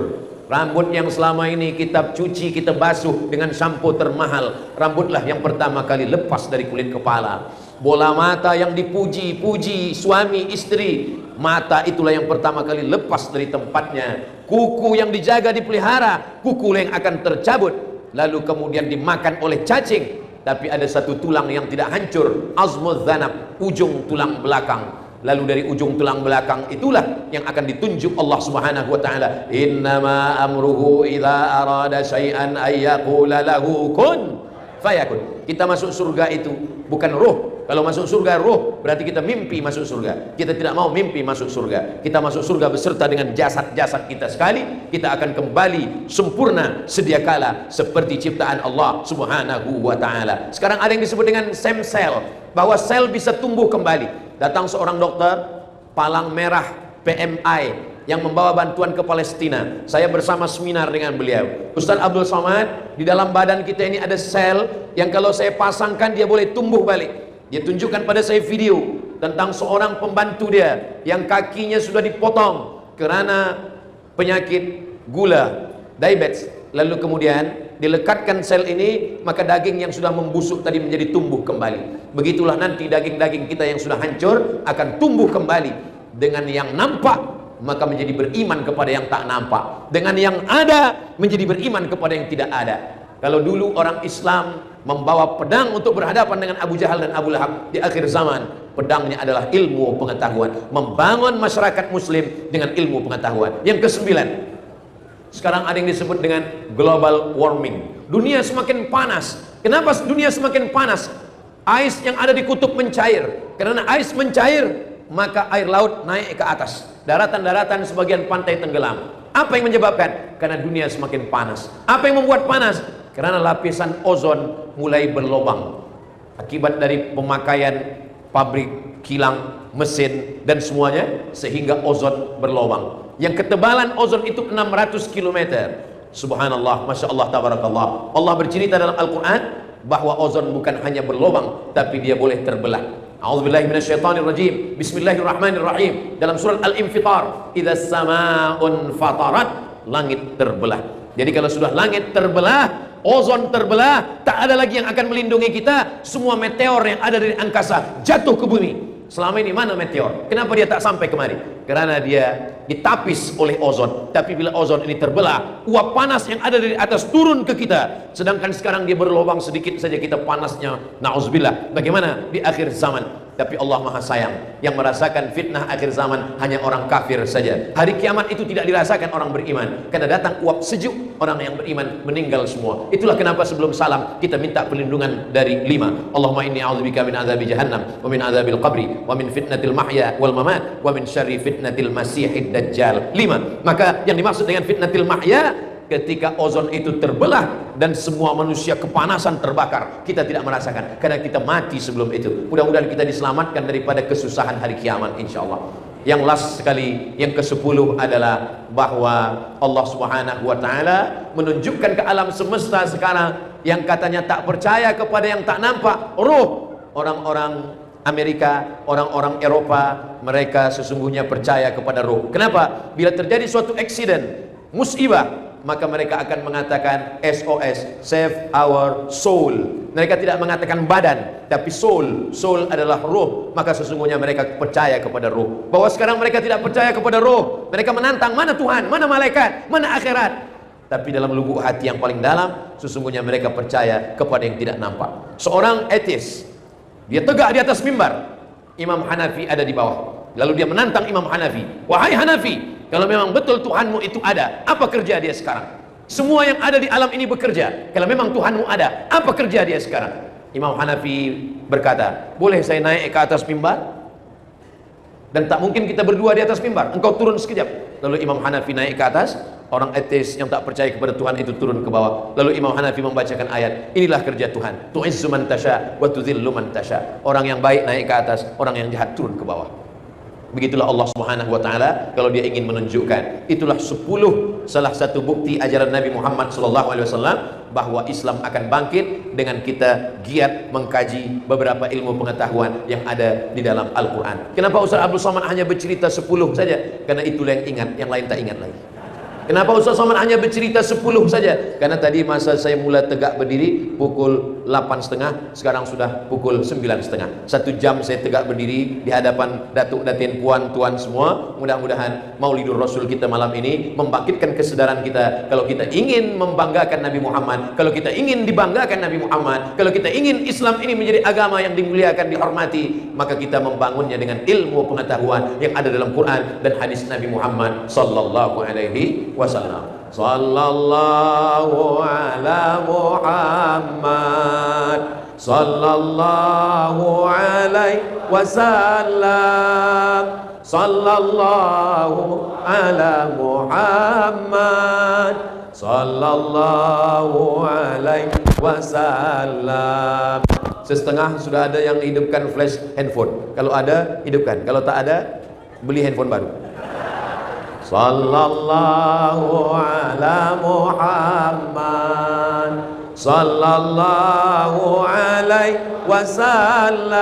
Rambut yang selama ini kita cuci, kita basuh dengan sampo termahal, rambutlah yang pertama kali lepas dari kulit kepala. Bola mata yang dipuji-puji suami istri, mata itulah yang pertama kali lepas dari tempatnya. Kuku yang dijaga dipelihara, kuku yang akan tercabut lalu kemudian dimakan oleh cacing. Tapi ada satu tulang yang tidak hancur, azmuz zanab, ujung tulang belakang. Lalu dari ujung tulang belakang itulah yang akan ditunjuk Allah Subhanahu wa taala. Innama amruhu idza arada syai'an ayyaqula lahu kun fayakun. Kita masuk surga itu bukan roh. Kalau masuk surga roh, berarti kita mimpi masuk surga. Kita tidak mau mimpi masuk surga. Kita masuk surga beserta dengan jasad-jasad kita sekali. Kita akan kembali sempurna sedia kala seperti ciptaan Allah Subhanahu wa taala. Sekarang ada yang disebut dengan stem cell, bahwa sel bisa tumbuh kembali. Datang seorang dokter palang merah PMI yang membawa bantuan ke Palestina. Saya bersama seminar dengan beliau. Ustaz Abdul Somad, di dalam badan kita ini ada sel yang kalau saya pasangkan dia boleh tumbuh balik. Dia tunjukkan pada saya video tentang seorang pembantu dia yang kakinya sudah dipotong karena penyakit gula, diabetes. Lalu kemudian dilekatkan sel ini, maka daging yang sudah membusuk tadi menjadi tumbuh kembali. Begitulah nanti daging-daging kita yang sudah hancur akan tumbuh kembali. Dengan yang nampak maka menjadi beriman kepada yang tak nampak, dengan yang ada menjadi beriman kepada yang tidak ada. Kalau dulu orang Islam membawa pedang untuk berhadapan dengan Abu Jahal dan Abu Lahab, di akhir zaman pedangnya adalah ilmu pengetahuan, membangun masyarakat muslim dengan ilmu pengetahuan. Yang kesembilan, sekarang ada yang disebut dengan global warming. Dunia semakin panas. Kenapa dunia semakin panas? Ais yang ada di kutub mencair. Karena ais mencair, maka air laut naik ke atas. Daratan-daratan sebagian pantai tenggelam. Apa yang menyebabkan? Karena dunia semakin panas. Apa yang membuat panas? Karena lapisan ozon mulai berlubang akibat dari pemakaian pabrik, kilang, mesin dan semuanya, sehingga ozon berlubang. Yang ketebalan ozon itu 600 km. Subhanallah, Masya Allah, Tabarakallah. Allah bercerita dalam Al-Quran bahwa ozon bukan hanya berlubang, tapi dia boleh terbelah. A'udzubillahi minasyaitonirrajim. Bismillahirrahmanirrahim. Dalam surat Al-Infitar, idza samaa'un fatarat, langit terbelah. Jadi kalau sudah langit terbelah, ozon terbelah, tak ada lagi yang akan melindungi kita. Semua meteor yang ada dari angkasa jatuh ke bumi. Selama ini mana meteor? Kenapa dia tak sampai kemari? Karena dia ditapis oleh ozon. Tapi bila ozon ini terbelah, uap panas yang ada dari atas turun ke kita. Sedangkan sekarang dia berlubang sedikit saja kita panasnya. Na'udzubillah. Bagaimana di akhir zaman? Tapi Allah Maha Sayang. Yang merasakan fitnah akhir zaman hanya orang kafir saja. Hari kiamat itu tidak dirasakan orang beriman, karena datang uap sejuk, orang yang beriman meninggal semua. Itulah kenapa sebelum salam kita minta perlindungan dari 5. Allahumma inni a'udzubika min adzabi jahannam wa min adzabil qabri wa min fitnatil mahya wal mamat wa min syarri fitnatil masihid dajjal. 5. Maka yang dimaksud dengan fitnatil mahya, ketika ozon itu terbelah dan semua manusia kepanasan terbakar, kita tidak merasakan karena kita mati sebelum itu. Mudah-mudahan kita diselamatkan daripada kesusahan hari kiamat, insyaallah. Yang last sekali, yang ke-10 adalah bahwa Allah Subhanahu wa taala menunjukkan ke alam semesta sekarang yang katanya tak percaya kepada yang tak nampak, roh. Orang-orang Amerika, orang-orang Eropa, mereka sesungguhnya percaya kepada roh. Kenapa? Bila terjadi suatu accident, musibah, maka mereka akan mengatakan SOS, save our soul. Mereka tidak mengatakan badan, tapi soul. Soul adalah roh. Maka sesungguhnya mereka percaya kepada roh. Bahwa sekarang mereka tidak percaya kepada roh. Mereka menantang, mana Tuhan, mana malaikat, mana akhirat. Tapi dalam lubuk hati yang paling dalam, sesungguhnya mereka percaya kepada yang tidak nampak. Seorang ateis, dia tegak di atas mimbar, Imam Hanafi ada di bawah. Lalu dia menantang Imam Hanafi, wahai Hanafi, kalau memang betul Tuhanmu itu ada, apa kerja dia sekarang? Semua yang ada di alam ini bekerja. Kalau memang Tuhanmu ada, apa kerja dia sekarang? Imam Hanafi berkata, boleh saya naik ke atas mimbar? Dan tak mungkin kita berdua di atas mimbar, engkau turun sekejap. Lalu Imam Hanafi naik ke atas, orang ateis yang tak percaya kepada Tuhan itu turun ke bawah. Lalu Imam Hanafi membacakan ayat, inilah kerja Tuhan, tu'izzu man tasha wa tudhillu man tasha. Orang yang baik naik ke atas, orang yang jahat turun ke bawah. Begitulah Allah Subhanahu wa taala kalau dia ingin menunjukkan. Itulah 10 salah satu bukti ajaran Nabi Muhammad sallallahu alaihi wasallam bahwa Islam akan bangkit dengan kita giat mengkaji beberapa ilmu pengetahuan yang ada di dalam Al-Qur'an. Kenapa Ustaz Abdul Somad hanya bercerita 10 saja? Karena itulah yang ingat, yang lain tak ingat lagi. Kenapa Ustaz Somad hanya bercerita 10 saja? Karena tadi masa saya mula tegak berdiri pukul 8.30, sekarang sudah pukul 9.30. 1 jam saya tegak berdiri di hadapan datuk, datin, puan, tuan semua. Mudah-mudahan Maulidur Rasul kita malam ini membangkitkan kesadaran kita. Kalau kita ingin membanggakan Nabi Muhammad, kalau kita ingin dibanggakan Nabi Muhammad, kalau kita ingin Islam ini menjadi agama yang dimuliakan, dihormati, maka kita membangunnya dengan ilmu pengetahuan yang ada dalam Quran dan hadis Nabi Muhammad sallallahu alaihi wasallam. Sallallahu ala Muhammad sallallahu alaihi wasallam. Sallallahu ala Muhammad sallallahu alaihi wasallam. Setengah sudah ada yang hidupkan flash handphone. Kalau ada, hidupkan. Kalau tak ada, beli handphone baru. Sallallahu ala Muhammad sallallahu alaihi wasallam.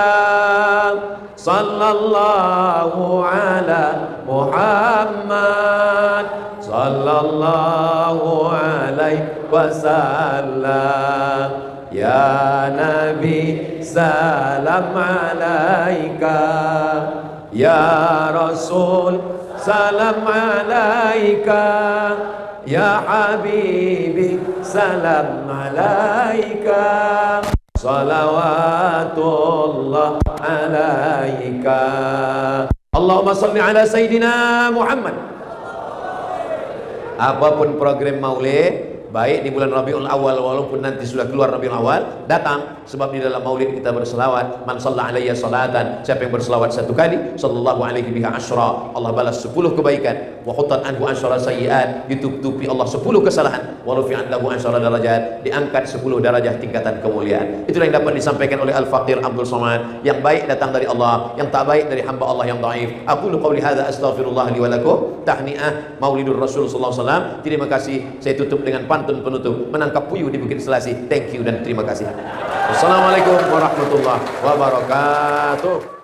Sallallahu ala Muhammad sallallahu alaihi wasallam. Ya Nabi salam alaika, ya Rasul salam alaika, ya Habibi salam alaika, salawatullah alaika. Allahumma salli ala Sayyidina Muhammad. Apapun program maulid, baik di bulan Rabiul Awal walaupun nanti sudah keluar Rabiul Awal, datang, sebab di dalam maulid kita berselawat. Man shalla alayya salatan, siapa yang berselawat 1 kali, sallallahu alaihi biha asyra, Allah balas 10 kebaikan. Wa khutat anhu asyra sayyi'at, ditutupi Allah 10 kesalahan. Wa rufi'at lahu asyra darajat, diangkat 10 darajah tingkatan kemuliaan. Itulah yang dapat disampaikan oleh Al-Faqir Abdul Somad. Yang baik datang dari Allah, yang tak baik dari hamba Allah yang dhaif. Aqulu qawli hadza astaghfirullah li wa lakum. Tahniah Maulidur Rasul sallallahu alaihi wasallam. Terima kasih. Saya tutup dengan pantun penutup, menangkap puyuh di Bukit Selasih. Thank you dan terima kasih. Wassalamualaikum warahmatullahi wabarakatuh.